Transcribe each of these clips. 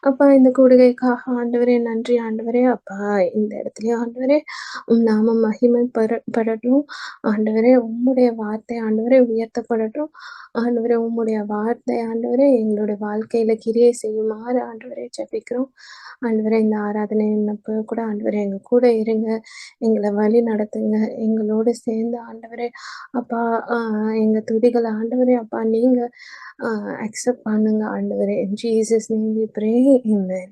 அப்பா இந்த கூடுகைக்காக ஆண்டவரே நன்றி ஆண்டவரே. அப்பா இந்த இடத்துலயும் ஆண்டவரே உம் நாமம் மகிமை படட்டும். ஆண்டவரே உம்முடைய வார்த்தை ஆண்டவரே உயர்த்தப்படட்டும். ஆண்டவரே உம்முடைய வார்த்தை ஆண்டவரே எங்களுடைய வாழ்க்கையில கிரியை செய்யுமாறு ஆண்டவரே ஜெபிக்கிறோம். ஆண்டவரே இந்த ஆராதனை அப்ப கூட ஆண்டவரே எங்க கூட இருங்க. எங்கள வழி நடத்துங்க. எங்களோடு சேர்ந்து ஆண்டவரே அப்பா எங்க துதிகள ஆண்டவரே அப்பா நீங்க அக்செப்ட் பண்ணுங்க ஆண்டவரே. In Jesus name we pray. Amen.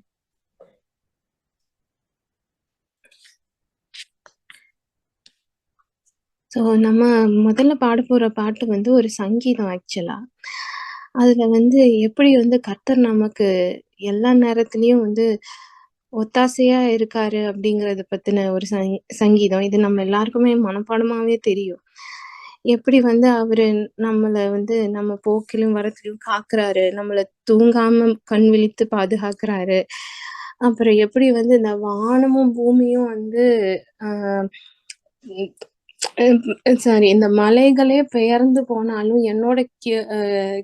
So நம்ம முதல்ல பாடப்போற பாட்டு வந்து ஒரு சங்கீதம் ஆக்சுவலா. அதுல வந்து எப்படி வந்து கர்த்தர் நமக்கு எல்லா நேரத்துலயும் வந்து ஒத்தாசையா இருக்காரு அப்படிங்கிறத பத்தின ஒரு சங்கீதம். இது நம்ம எல்லாருக்குமே மனப்பாடமாவே தெரியும். எப்படி வந்து அவரு நம்மள வந்து நம்ம போக்கிலும் வரத்திலும் காக்குறாரு. நம்மள தூங்காம கண் விழித்து பாதுகாக்கிறாரு. அப்புறம் எப்படி வந்து இந்த வானமும் பூமியும் வந்து ஆ சாரி இந்த மலைகளே பெயர்ந்து போனாலும் என்னோட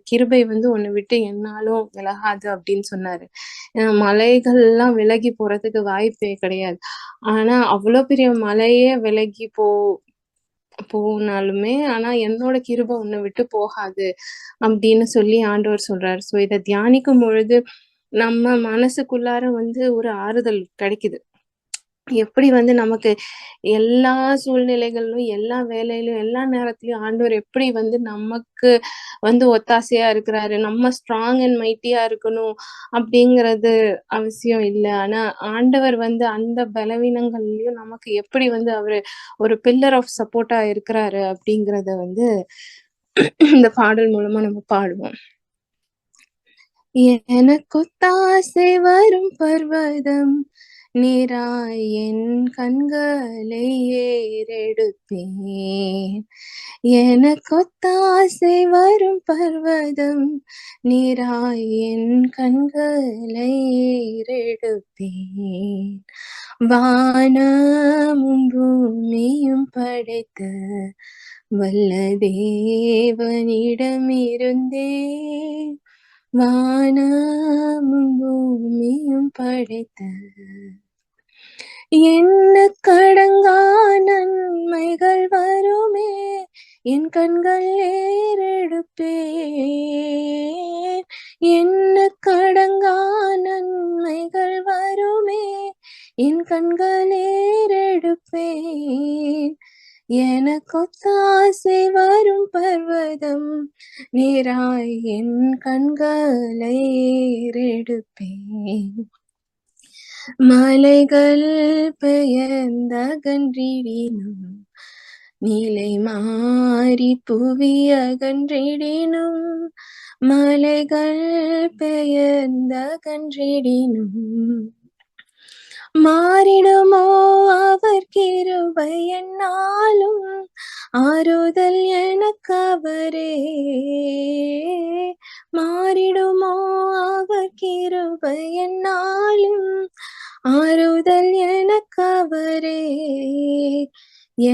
கிருபை வந்து உன்னை விட்டு எந்நாளும் விலகாது அப்படின்னு சொன்னாரு. மலைகள்லாம் விலகி போறதுக்கு வாய்ப்பே கிடையாது. ஆனா அவ்வளோ பெரிய மலையே விலகி போனாலுமே ஆனா என்னோட கிருபை உன்னை விட்டு போகாது அப்படின்னு சொல்லி ஆண்டவர் சொல்றாரு. ஸோ இத தியானிக்கும் பொழுது நம்ம மனசுக்குள்ளார வந்து ஒரு ஆறுதல் கிடைக்குது. எப்படி வந்து நமக்கு எல்லா சூழ்நிலைகளிலும், எல்லா வேலையிலும், எல்லா நேரத்திலயும் ஆண்டவர் எப்படி வந்து நமக்கு வந்து ஒத்தாசையா இருக்கிறாரு. நம்ம ஸ்ட்ராங் அண்ட் மைட்டியா இருக்கணும் அப்படிங்கிறது அவசியம் இல்ல. ஆனா ஆண்டவர் வந்து அந்த பலவீனங்கள்லயும் நமக்கு எப்படி வந்து அவரு ஒரு பில்லர் ஆஃப் சப்போர்ட்டா இருக்கிறாரு அப்படிங்கிறத வந்து இந்த பாடல் மூலமா நம்ம பாடுவோம். எனக்கொத்தாசை வரும் பர்வதம் நீராய் என் கண்களை ஏறெடுப்பேன். எனக்கொத்தாசை வரும் பர்வதம் நீராய் என் கண்களை ஏறெடுப்பேன். வானமும் பூமியும் படைத்த வல்ல தேவனிடமிருந்தே வானமும் பூமியும் படைத்த எண்ணுக்கடங்கா நன்மைகள் வருமே என் கண்கள் ஏறெடுப்பேன். எண்ணுக்கடங்கா நன்மைகள் வருமே என் கண்கள் ஏறெடுப்பேன். எனக்கொத்தாசை வரும் பர்வதம் நீராய் என் கண்களை ஏறெடுப்பேன். மலைகள் பெயர்ந்தகன்றிடினும் நிலை மாறி புவி அகன்றிடினும் மலைகள் பெயர்ந்தகன்றிடினும் மாறிடுமோ அவர் கிருபை என்னாலும் ஆறுதல் எனக்கு அவரே. மாறிடுமோ அவர் கிருபை என்னாலும் ஆறுதல் எனக்கு அவரே.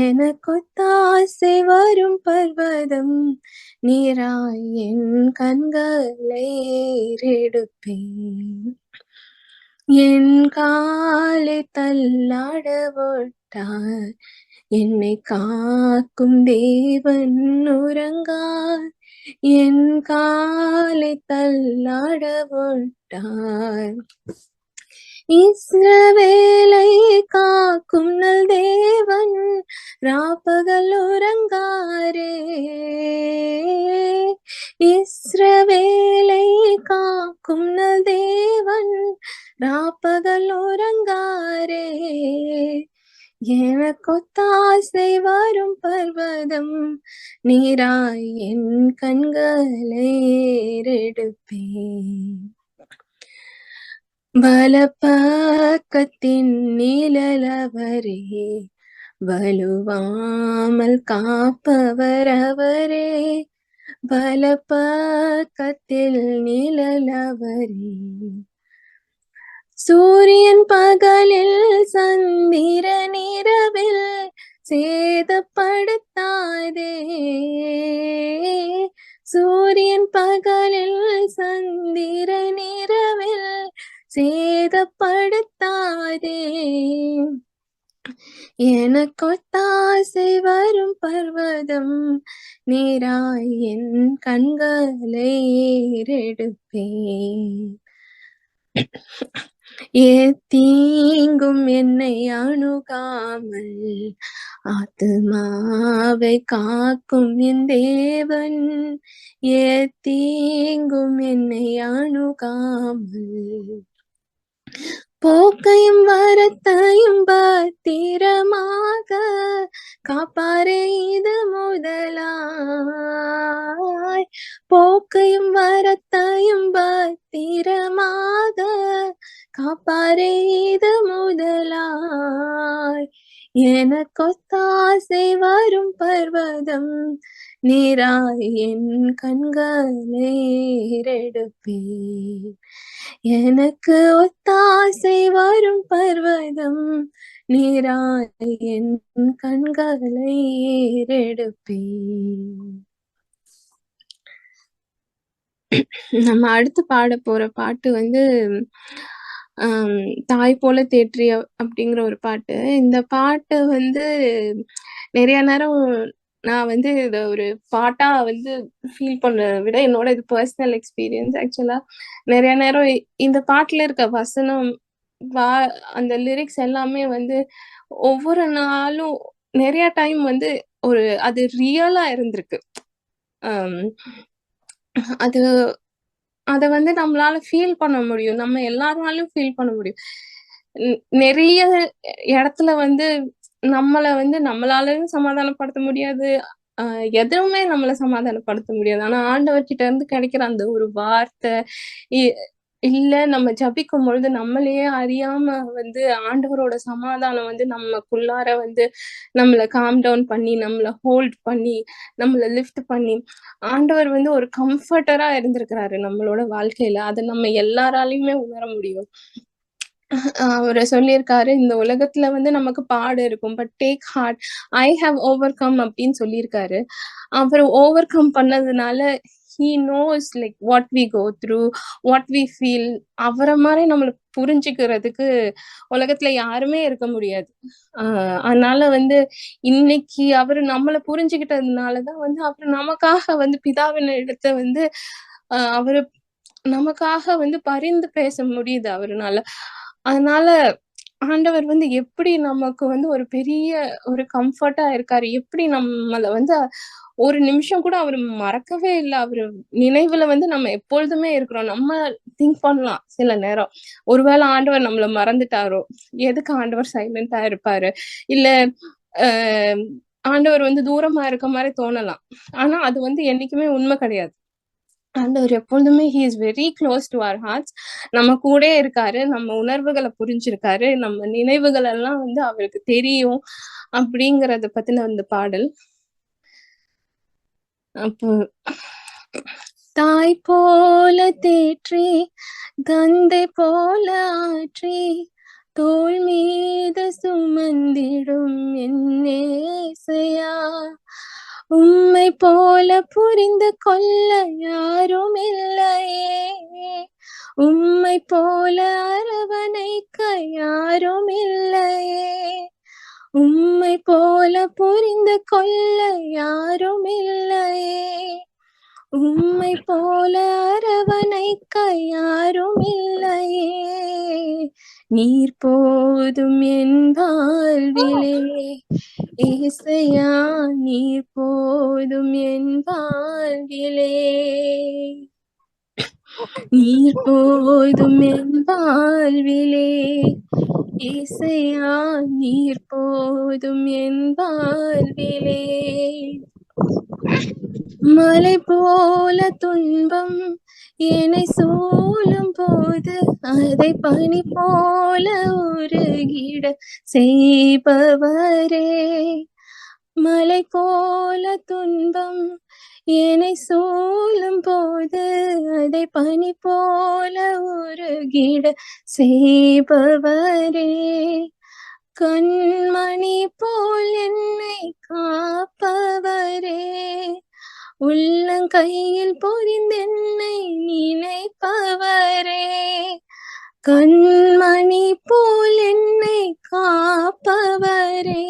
எனக்கொத்தாசை வரும் பர்வதம் நீராய் என் கண்களை ஏறெடுப்பேன். என் காலை தள்ளாட விட்டார் என்னை காக்கும் தேவன் உறங்கார். என் காலை தள்ளாட விட்டார் இஸ்ரவேலை காக்கும் நல் தேவன் ராப்பகல் உறங்காரே. இஸ்ரவேலை காக்கும் நல் தேவன் ராப்பகல் உறங்காரே. எனக்கொத்தாசை வரும் பர்வதம் நீராய் என் கண்களை ஏறெடுப்பேன். வலப்பக்கத்தின் நிழலவரே வலுவாமல் காப்பவர் அவரே. வலப்பக்கத்தில் நிழலவரே சூரியன் பகலில் சந்திரன் இரவில் சேதப்படுத்தாதே. சூரியன் பகலில் சந்திரன் இரவில் சேதப்படுத்தாதே. எனக்கொத்தாசை வரும் பர்வதம் நேராய் என் கண்களை ஏறெடுப்பேன். தீங்கும் என்னை அணுகாமல் ஆத்துமாவை காக்கும் என் தேவன். தீங்கும் என்னை அணுகாமல் போக்கையும் வரத்தையும் பத்திரமாக காப்பாரே இது முதலாய். போக்கையும் வரத்தையும் பத்திரமாக காப்பாரே இது முதலாய். எனக்கொத்தாசை வரும் பர்வதம் நேராய் என் கண்களை ஏறெடுப்பேன். எனக்கு ஒத்தாசை வரும் பர்வதம் நேராய் என் கண்களை ஏறெடுப்பேன். நம்ம அடுத்து பாட போற பாட்டு வந்து தாய் போல தேற்றிய அப்படிங்கிற ஒரு பாட்டு. இந்த பாட்டு வந்து நிறைய நேரம் நான் வந்து இத ஒரு பாட்டா வந்து ஃபீல் பண்றத விட என்னோட இது பர்சனல் எக்ஸ்பீரியன்ஸ். ஆக்சுவலா நிறைய நேரம் இந்த பாட்டுல இருக்க வசனம் அந்த லிரிக்ஸ் எல்லாமே வந்து ஒவ்வொரு நாளும் நிறைய டைம் வந்து ஒரு அது ரியலா இருந்திருக்கு. அது அத வந்து நம்மளால ஃபீல் பண்ண முடியும். நம்ம எல்லாராலயும் ஃபீல் பண்ண முடியும். நிறைய இடத்துல வந்து நம்மள வந்து நம்மளாலயும் சமாதானப்படுத்த முடியாது. எதுவுமே நம்மள சமாதானப்படுத்த முடியாது. ஆனா ஆண்டவர்கிட்ட இருந்து கிடைக்கிற அந்த ஒரு வார்த்தை, இல்ல நம்ம ஜபிக்கும் பொழுது நம்மளையே அறியாம வந்து ஆண்டவரோட சமாதானம் வந்து நமக்குள்ளார வந்து நம்மள காம் டவுன் பண்ணி, நம்மள ஹோல்ட் பண்ணி, நம்மள லிஃப்ட் பண்ணி, ஆண்டவர் வந்து ஒரு கம்ஃபர்டரா இருந்திருக்கிறாரு நம்மளோட வாழ்க்கையில. அத நம்ம எல்லாராலயுமே உணர முடியும். அவரு சொல்லியிருக்காரு, இந்த உலகத்துல வந்து நமக்கு பாடு இருக்கும். But take heart, I have overcome அப்படின்னு சொல்லியிருக்காரு. அவரு ஓவர்கம் பண்ணதுனால he knows like what we go through, what we feel. அவர மாதிரி நம்மள புரிஞ்சுக்கிறதுக்கு உலகத்துல யாருமே இருக்க முடியாது. அதனால வந்து இன்னைக்கு அவரு நம்மள புரிஞ்சுக்கிட்டதுனாலதான் வந்து அவரு நமக்காக வந்து பிதாவின் இடத்த வந்து அவரு நமக்காக வந்து பரிந்து பேச முடியுது அவருனால. அதனால ஆண்டவர் வந்து எப்படி நமக்கு வந்து ஒரு பெரிய ஒரு கம்ஃபர்ட்டா இருக்காரு. எப்படி நம்மள வந்து ஒரு நிமிஷம் கூட அவரு மறக்கவே இல்ல. அவரு நினைவுல வந்து நம்ம எப்பொழுதுமே இருக்கிறோம். நம்ம திங்க் பண்ணலாம் சில நேரம். ஒருவேளை ஆண்டவர் நம்மள மறந்துட்டாரோ? எதுக்கு ஆண்டவர் சைலண்டா இருப்பாரு? இல்ல ஆண்டவர் வந்து தூரமா இருக்க மாரி தோணலாம். ஆனா அது வந்து என்னைக்குமே உண்மை கிடையாது. ஆண்டவர் எப்பொழுதுமே he is very close to our hearts. நம்ம கூடயே இருக்காரு. நம்ம உணர்வுகள புரிஞ்சிருக்காரு. நம்ம நினைவுகள் எல்லாம் வந்து அவருக்கு தெரியும். அப்படிங்கிறத பத்தின அந்த பாடல். அப்போ தாய் போல தேற்றி, தந்தை போல ஆற்றி, தோள் மீது சுமந்திடும் என் ஏசையா, உம்மை போல புரிந்து கொள்ள யாரும் இல்லையே, உம்மை போல அரவணைக்க யாரும் இல்லையே, உம்மை போல புரிந்து கொள்ள யாரும் இல்லையே, உம்மை போல அரவணைக்க யாரும் இல்லையே, நீர் போதும் என் வாழ்விலே, ஏசையா நீர் போதும் என் வாழ்விலே, நீர் போதும் என் வாழ்விலே, ஏசையா நீர் போதும் என் வாழ்விலே. மலை போல துன்பம் என்னை சூழும் போது அதை பனி போல உருகிட செய்பவரே, மலை போல துன்பம் என்னை சூழும் போது அதை பனி போல உருகிட செய்பவரே, கண்மணி போல் என்னை காப்பவரே, உள்ளங்கையில் பொறிந்தென்னை நினைப்பவரே, கண்மணி போல் என்னை காப்பவரே,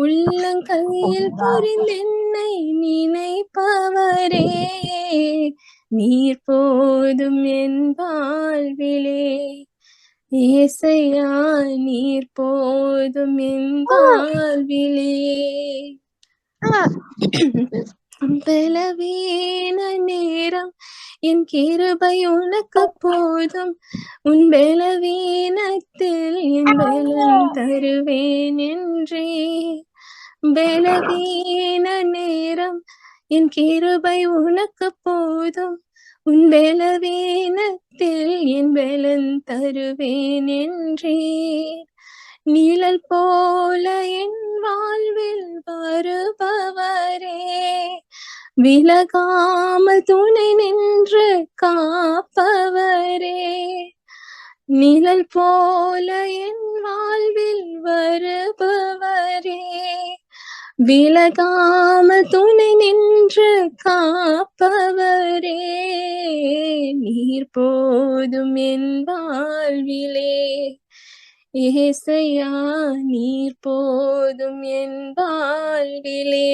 உள்ளங்கையில் புரிந்தென்னை நினைப்பவரே, நீர் போதும் என் வாழ்விலே. ஏசையா நீர் போதும் என் வாழ்விலே. பலவீன நேரம் என் கிருபை உனக்கு போதும், உன் பலவீனத்தில் என் பலன் தருவேன் என்றே. பலவீன நேரம் என் கிருபை உனக்கு போதும், உன் பலவீனத்தில் என் பலன் தருவேன் என்றே. நிழல் போல என் வாழ்வில் வருபவரே, விலகாமல் துணை நின்று காப்பவரே. நிழல் போல என் வாழ்வில் வருபவரே, விலகாமல் துணை நின்று காப்பவரே. நீர் போதும் என் வாழ்விலே. ஏசையா நீர் போதும் என் வாழ்விலே.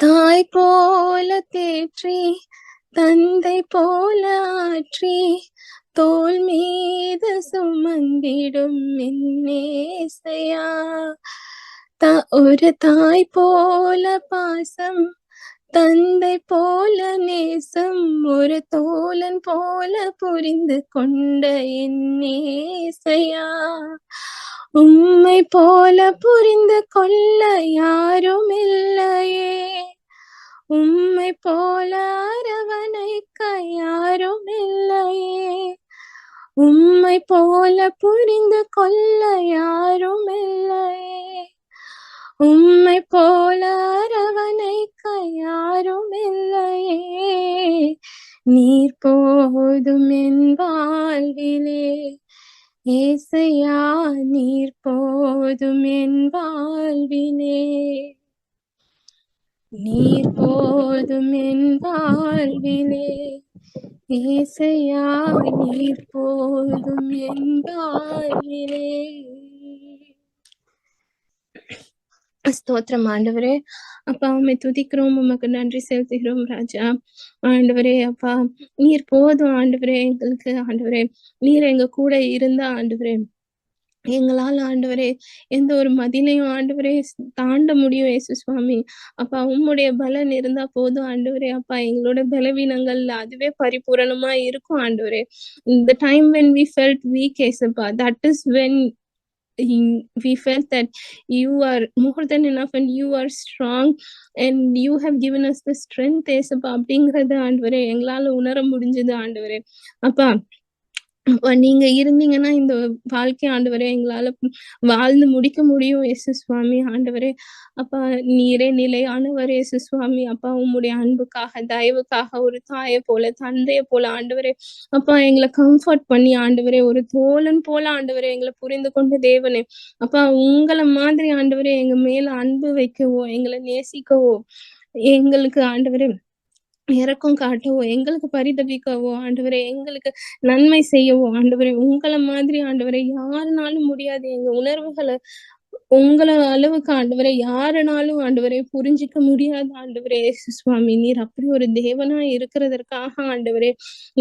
தாய் போல தேற்றி தந்தை போல ஆற்றி தோள் மீது சுமந்திடும் என்னேசையா. ஒரு தாய் போல பாசம், தந்தை போல நேசம், ஒரு தோழன் போல புரிந்து கொண்ட என்னேசையா. உம்மை போல புரிந்து கொள்ள யாரும் இல்லையே, உம்மை போல அரவணைக்க யாரும் இல்லையே, உம்மை போல புரிந்து கொள்ள யாரும் இல்லையே, உம்மை போல அரவணைக்க யாரும் இல்லையே. நீர் போதும் என் வாழ்விலே. ஏசையா நீர் போதும் என் வாழ்விலே. நீர் போதும் என் வாழ்விலே. ஏசையா நீர் போதும் என் வாழ்விலே. ஸ்தோத்திரம் ஆண்டவரே. அப்பா உம்மை துதிக்கிறோம், உமக்கு நன்றி செலுத்துகிறோம் ராஜா. ஆண்டவரே அப்பா நீர் போதும் ஆண்டவரே எங்களுக்கு. ஆண்டவரே நீர் எங்க கூட இருந்தா ஆண்டவரே எங்களால் ஆண்டவரே எந்த ஒரு மதிலையும் ஆண்டவரே தாண்ட முடியும் இயேசு சுவாமி. அப்பா உம்முடைய பலன் இருந்தா போதும் ஆண்டவரே. அப்பா எங்களோட பலவீனங்கள் அதுவே பரிபூரணமா இருக்கும் ஆண்டவரே. The time when we felt weak, ஏசப்பா, that is when we felt that you are more than enough and you are strong and you have given us the strength, ஏசப்பா அப்படிங்கறது ஆண்டவரே எங்களால உணர முடிஞ்சது ஆண்டவரே. அப்பா அப்பா நீங்க இருந்தீங்கன்னா இந்த வாழ்க்கை ஆண்டவரே எங்களால வாழ்ந்து முடிக்க முடியும் இயேசு சுவாமி. ஆண்டவரே அப்பா நீரே நிலையானவர் இயேசு சுவாமி. அப்பா உம்முடைய அன்புக்காக தயவுக்காக ஒரு தாயை போல தந்தையை போல ஆண்டவரே அப்பா எங்களை கம்ஃபர்ட் பண்ணி ஆண்டவரே ஒரு தோழன் போல ஆண்டவரே எங்களை புரிந்து கொண்ட தேவனே. அப்பா உங்களை மாதிரி ஆண்டவரே எங்க மேல அன்பு வைக்கவோ, எங்களை நேசிக்கவோ, எங்களுக்கு ஆண்டவரே இரக்கம் காட்டவோ, எங்களுக்கு பரிதபிக்கவோ ஆண்டவரே, எங்களுக்கு நன்மை செய்யவோ ஆண்டவரே உங்களை மாதிரி ஆண்டவரே யாருனாலும் முடியாது. எங்க உணர்வுகளை உங்கள அளவுக்கு ஆண்டவரே யாருனாலும் ஆண்டவரே புரிஞ்சிக்க முடியாது ஆண்டவரே. இயேசு சுவாமி நீர் அப்படி ஒரு தேவனா இருக்கிறதற்காக ஆண்டவரே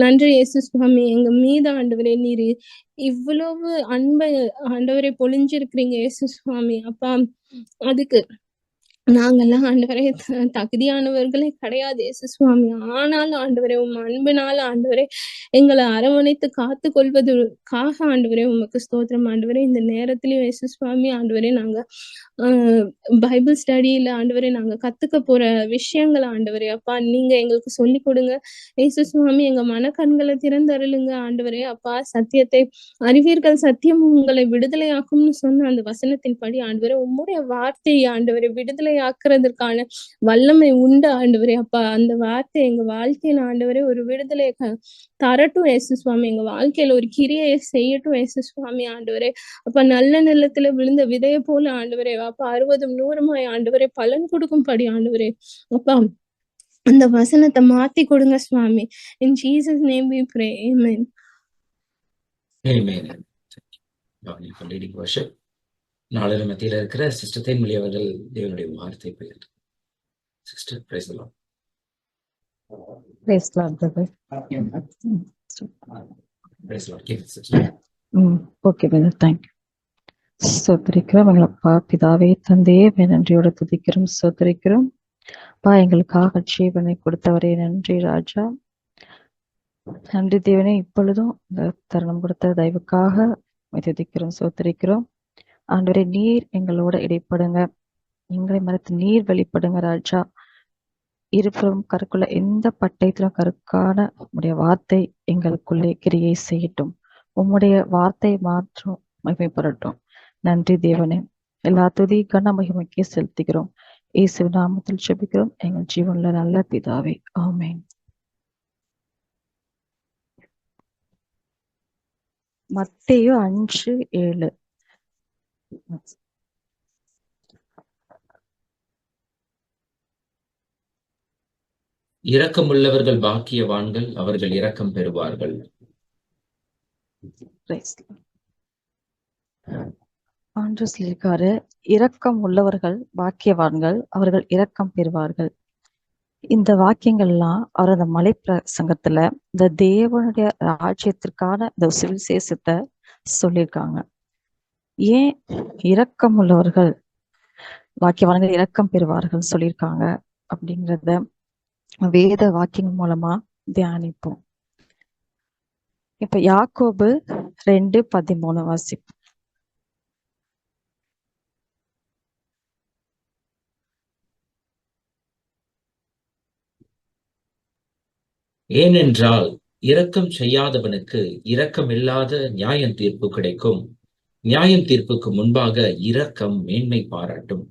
நன்றி இயேசு சுவாமி. எங்க மீது ஆண்டவரே நீர் இவ்வளவு அன்பை ஆண்டவரே பொழிஞ்சிருக்கிறீங்க இயேசு சுவாமி. அப்பா அதுக்கு நாங்கெல்லாம் ஆண்டவரே தகுதியானவர்களே கிடையாது இயேசு சுவாமி. ஆனாலும் ஆண்டவரே உம் அன்பினால ஆண்டவரே எங்களை அரவணைத்து காத்து கொள்வதற்காக ஆண்டவரே உமக்கு ஸ்தோத்திரம் ஆண்டவரே. இந்த நேரத்திலயும் இயேசு சுவாமி ஆண்டவரே நாங்க பைபிள் ஸ்டடியில ஆண்டவரே நாங்க கத்துக்க போற விஷயங்கள் ஆண்டவரே அப்பா நீங்க எங்களுக்கு சொல்லி கொடுங்க இயேசு சுவாமி. எங்க மனக்கண்களை திறந்தருளுங்க ஆண்டவரே அப்பா. சத்தியத்தை அறிவீர்கள், சத்தியம் உங்களை விடுதலையாக்கும்னு சொன்ன அந்த வசனத்தின் படி ஆண்டவரே உம்முடைய வார்த்தையை ஆண்டவரே விடுதலை ஆக்குறதற்கான வல்லமை உண்டு ஆண்டவரே அப்பா. அந்த வார்த்தை எங்க வாழ்க்கையில ஆண்டவரே ஒரு விடுதலை தரட்டும் இயேசு சுவாமி. எங்க வாழ்க்கையில ஒரு கிரியை செய்யட்டும் இயேசு சுவாமி ஆண்டவரே அப்ப. நல்ல நிலத்துல விழுந்த விதையை போல ஆண்டவரே அப்பா 60 100 ஆண்டவரே பலன் கொடுக்கும்படி ஆண்டவரே அப்பா அந்த வசனத்தை மாத்தி கொடுங்க சுவாமி. In Jesus name we pray. Amen. Amen. God, you for leading worship. நாளில மத்தியில இருக்கிற சிஸ்டர் தேன்மொழி அவர்கள் தேவனுடைய வார்த்தை பகிர்ந்து. Sister, praise the Lord. Praise the Lord, brother. Praise the Lord. Keep it, sister. Okay, brother. Thank you. ஸ்தோத்திரிக்கிறோம் எங்களப்பா பிதாவே தந்தையே நன்றியோட துதிக்கிறோம் ஸ்தோத்திரிக்கிறோம். பா எங்களுக்காக ஜீவனை கொடுத்தவரே நன்றி ராஜா. நன்றி தேவனே, இப்பொழுதும் இந்த தருணம் கொடுத்த தயவுக்காக துதிக்கிறோம் ஸ்தோத்திரிக்கிறோம். ஆண்டவரே, நீர் எங்களோட இடைப்படுங்க, எங்களை மறைத்து நீர் வெளிப்படுங்க ராஜா. இருபுறம் கருக்குள்ள எந்த பட்டயத்திலும் கருக்கான உம்முடைய வார்த்தை எங்களுக்குள்ளே கிரியை செய்யட்டும். உம்முடைய வார்த்தை மாற்றும் மகிமைப்படட்டும். நன்றி தேவனே, எல்லா துதி கன மகிமைக்கே செலுத்துகிறோம். இயேசு நாமத்தில் ஜெபிக்கிறோம் எங்கள் ஜீவன்ல நல்ல பிதாவே, ஆமென். மத்தேயு 5:7. இரக்கமுள்ளவர்கள் பாக்கியவான்கள், அவர்கள் இரக்கம் பெறுவார்கள். ஆண்டவர் சொல்லியிருக்காரு, இரக்கம் உள்ளவர்கள் பாக்கியவான்கள், அவர்கள் இரக்கம் பெறுவார்கள். இந்த வாக்கியங்கள்லாம் அவர் அந்த மலை பிரசங்கத்துல இந்த தேவனுடைய ராஜ்யத்திற்கான இந்த சுவிசேஷத்தை சொல்லியிருக்காங்க. ஏன் இரக்கம் உள்ளவர்கள் வாக்கியவான்கள் இரக்கம் பெறுவார்கள் சொல்லியிருக்காங்க அப்படிங்கிறத வேத வாக்கியம் மூலமா தியானிப்போம். இப்ப யாக்கோபு 2:13 வாசிப்போம். ஏனென்றால் இரக்கம் செய்யாதவனுக்கு இரக்கமில்லாத நியாயம் தீர்ப்பு கிடைக்கும். நியாயம் தீர்ப்புக்கு முன்பாக இரக்கம் மேன்மை பாராட்டும்.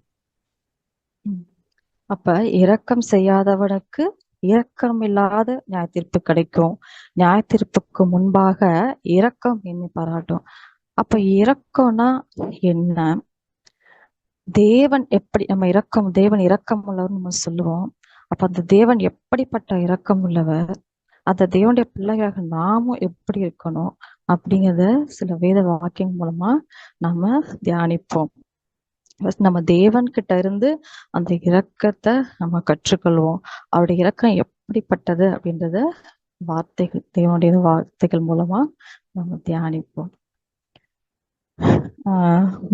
அப்ப இரக்கம் செய்யாதவனுக்கு இரக்கம் இல்லாத நியாய தீர்ப்பு கிடைக்கும். நியாய தீர்ப்புக்கு முன்பாக இரக்கம் மேன்மை பாராட்டும். அப்ப இரக்கம்னா என்ன? தேவன் எப்படி நம்ம இரக்கம், தேவன் இரக்கம் உள்ளவர் நம்ம சொல்லுவோம். அப்ப அந்த தேவன் எப்படிப்பட்ட இரக்கம் உள்ளவர், அந்த தேவனுடைய பிள்ளைகளாக நாமும் எப்படி இருக்கணும் அப்படிங்கிறத சில வேத வாக்கியம் மூலமா நம்ம தியானிப்போம். நம்ம தேவன் கிட்ட இருந்து அந்த இரக்கத்தை நம்ம கற்றுக்கொள்வோம். அவருடைய இரக்கம் எப்படிப்பட்டது அப்படின்றத வார்த்தைகள், தேவனுடைய வார்த்தைகள் மூலமா நம்ம தியானிப்போம்.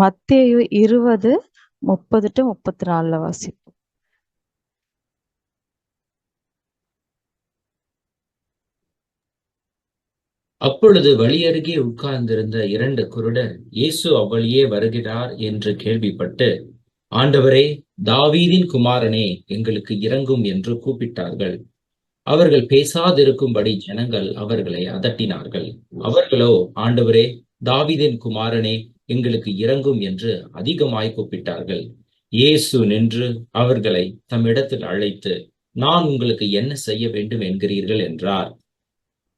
மத்தேயு 20:30-34 வாசிப்போம். அப்பொழுது வழியருகே உட்கார்ந்திருந்த 2 குருடர் இயேசு அவ்வழியே வருகிறார் என்று கேள்விப்பட்டு, ஆண்டவரே, தாவீதின் குமாரனே, எங்களுக்கு இரங்கும் என்று கூப்பிட்டார்கள். அவர்கள் பேசாதிருக்கும்படி ஜனங்கள் அவர்களை அதட்டினார்கள். அவர்களோ, ஆண்டவரே, தாவீதின் குமாரனே, எங்களுக்கு இரங்கும் என்று அதிகமாய் கூப்பிட்டார்கள். இயேசு நின்று அவர்களை தம்மிடத்தில் அழைத்து, நான் உங்களுக்கு என்ன செய்ய வேண்டும் என்கிறீர்கள் என்றார்.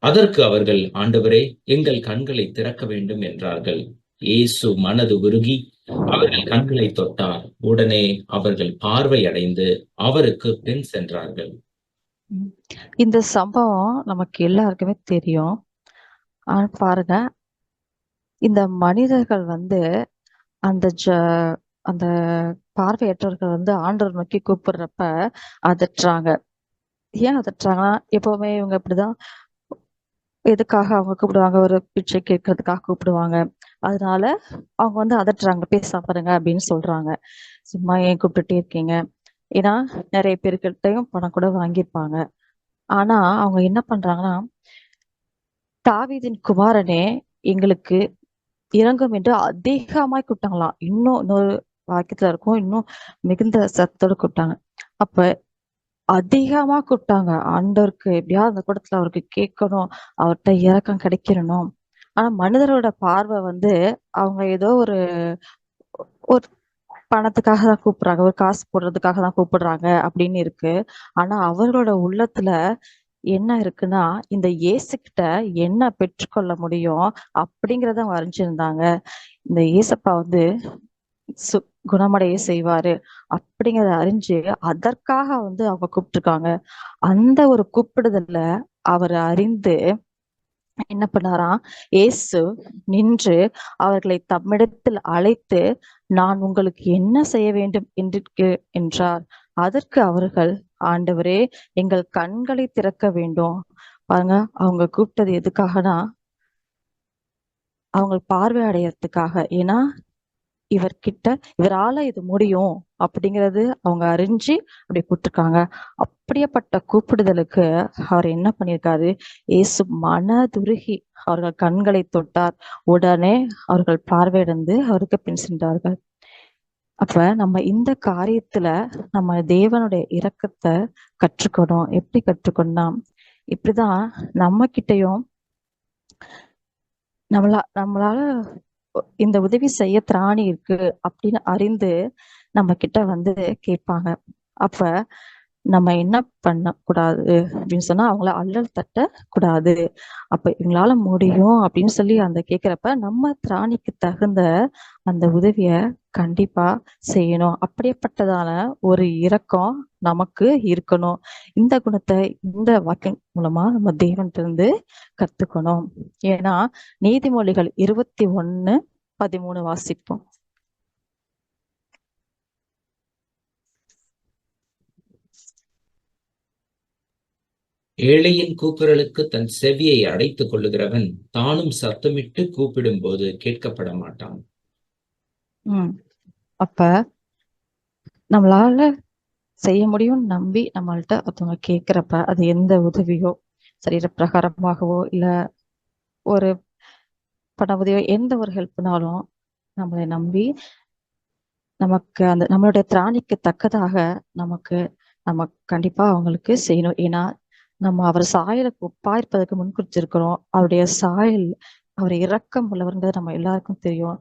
அதற்கு அவர்கள், ஆண்டவரே, எங்கள் கண்களை திறக்க வேண்டும் என்றார்கள். இயேசு மனது உருகி அவர்கள் கண்களை தொட்டார். உடனே அவர்கள் பார்வை அடைந்து அவருக்கு பின் சென்றார்கள். இந்த சம்பவம் நமக்கு எல்லாருக்குமே தெரியும். பாருங்க, இந்த மனிதர்கள் அந்த அந்த பார்வையற்றவர்கள் ஆண்டவர் நோக்கி கூப்பிடுறப்ப அதட்டுறாங்க. ஏன் அதட்டுறாங்கன்னா, எப்பவுமே இவங்க இப்படிதான், எதுக்காக அவங்க கூப்பிடுவாங்க, ஒரு பிச்சை கேட்கறதுக்காக கூப்பிடுவாங்க. அதனால அவங்க அதட்டுறாங்க, பேச பாருங்க அப்படின்னு சொல்றாங்க. சும்மா ஏன் கூப்பிட்டுட்டே இருக்கீங்க? ஏன்னா நிறைய பேர்கிட்டையும் பணம் கூட வாங்கியிருப்பாங்க. ஆனா அவங்க என்ன பண்றாங்கன்னா, தாவீதின் குமாரனே, எங்களுக்கு இரங்கும் என்று அதிகமாய் கூப்பிட்டாங்களாம். இன்னொரு வாக்கியத்துல இருக்கும், இன்னும் மிகுந்த சத்தோடு கூப்பிட்டாங்க. அப்ப அதிகமா கூப்பிட்டாங்க. ஆண்டவருக்கு எப்படியாவது அந்த கூட்டத்துல அவருக்கு கேட்கணும், அவர்கிட்ட இரக்கம் கிடைக்கணும். ஆனா மனிதரோட பார்வை அவங்க ஏதோ ஒரு பணத்துக்காக தான் கூப்பிடுறாங்க, ஒரு காசு போடுறதுக்காக தான் கூப்பிடுறாங்க அப்படின்னு இருக்கு. ஆனா அவர்களோட உள்ளத்துல என்ன இருக்குன்னா, இந்த இயேசுகிட்ட என்ன பெற்றுக்கொள்ள முடியும் அப்படிங்கிறத அறிஞ்சிருந்தாங்க. இந்த இயேசப்பா குணமடைய செய்வாரு அப்படிங்கறத அறிஞ்சு அதற்காக அவங்க கூப்பிட்டுருக்காங்க. அந்த ஒரு கூப்பிடுதல்ல அவர் அறிந்து என்ன பண்ணாராம், இயேசு நின்று அவர்களை தம்மிடத்தில் அழைத்து, நான் உங்களுக்கு என்ன செய்ய வேண்டும் என்றார். அதற்கு அவர்கள், ஆண்டவரே, எங்கள் கண்களை திறக்க வேண்டும். பாருங்க, அவங்க கூப்பிட்டது எதுக்காகனா அவங்க பார்வை அடையறதுக்காக. ஏன்னா இவரால இது முடியும் அப்படிங்கிறது அவங்க அறிஞ்சு அப்படி கூப்பிட்டுருக்காங்க. அப்படியேப்பட்ட கூப்பிடுதலுக்கு அவர் என்ன பண்ணியிருக்காரு, இயேசு மனதுருகி அவர்கள் கண்களை தொட்டார். உடனே அவர்கள் பார்வையடைந்து அவருக்கு பின் சென்றார்கள். அப்ப நம்ம இந்த காரியத்துல நம்ம தேவனுடைய இரக்கத்தை கற்றுக்கணும். எப்படி கற்றுக்கணும்? இப்படிதான் நம்ம கிட்டயும் நம்மளால இந்த உதவி செய்ய திராணி இருக்கு அப்படின்னு அறிந்து நம்ம கிட்ட கேட்பாங்க. அப்ப நம்ம என்ன பண்ண கூடாது அப்படின்னு சொன்னா அவங்கள அல்லல் தட்ட கூடாது. அப்ப இவங்களால முடியும் அப்படின்னு சொல்லி அந்த கேட்கிறப்ப நம்ம திராணிக்கு தகுந்த அந்த உதவிய கண்டிப்பா செய்யணும். அப்படியேப்பட்டதான ஒரு இரக்கம் நமக்கு இருக்கணும். இந்த குணத்தை இந்த வாக்கின் மூலமா நம்ம தேவன்கிட்ட இருந்து கத்துக்கணும். ஏன்னா நீதிமொழிகள் 21:13 வாசிப்போம். ஏழையின் கூக்குரலுக்கு தன் செவியை அடைத்துக் கொள்ளுகிறவன் தானும் சத்தமிட்டு கூப்பிடும் போது கேட்கப்பட மாட்டான். அப்ப நம்மளால செய்ய முடியும் நம்பி நம்மள்ட்ட ஒருத்தவங்க கேட்கிறப்ப அது எந்த உதவியோ, சரீர பிரகாரமாகவோ இல்ல ஒரு பண உதவியோ, எந்த ஒரு ஹெல்ப்னாலும் நம்மளை நம்பி நமக்கு அந்த நம்மளுடைய திராணிக்கு தக்கதாக நம்ம கண்டிப்பா அவங்களுக்கு செய்யணும். ஏன்னா நம்ம அவர் சாயலுக்கு ஒப்பா இருப்பதற்கு முன்குறிச்சிருக்கிறோம். அவருடைய சாயல், அவர் இரக்கம் உள்ளவர்ன்றது நம்ம எல்லாருக்கும் தெரியும்.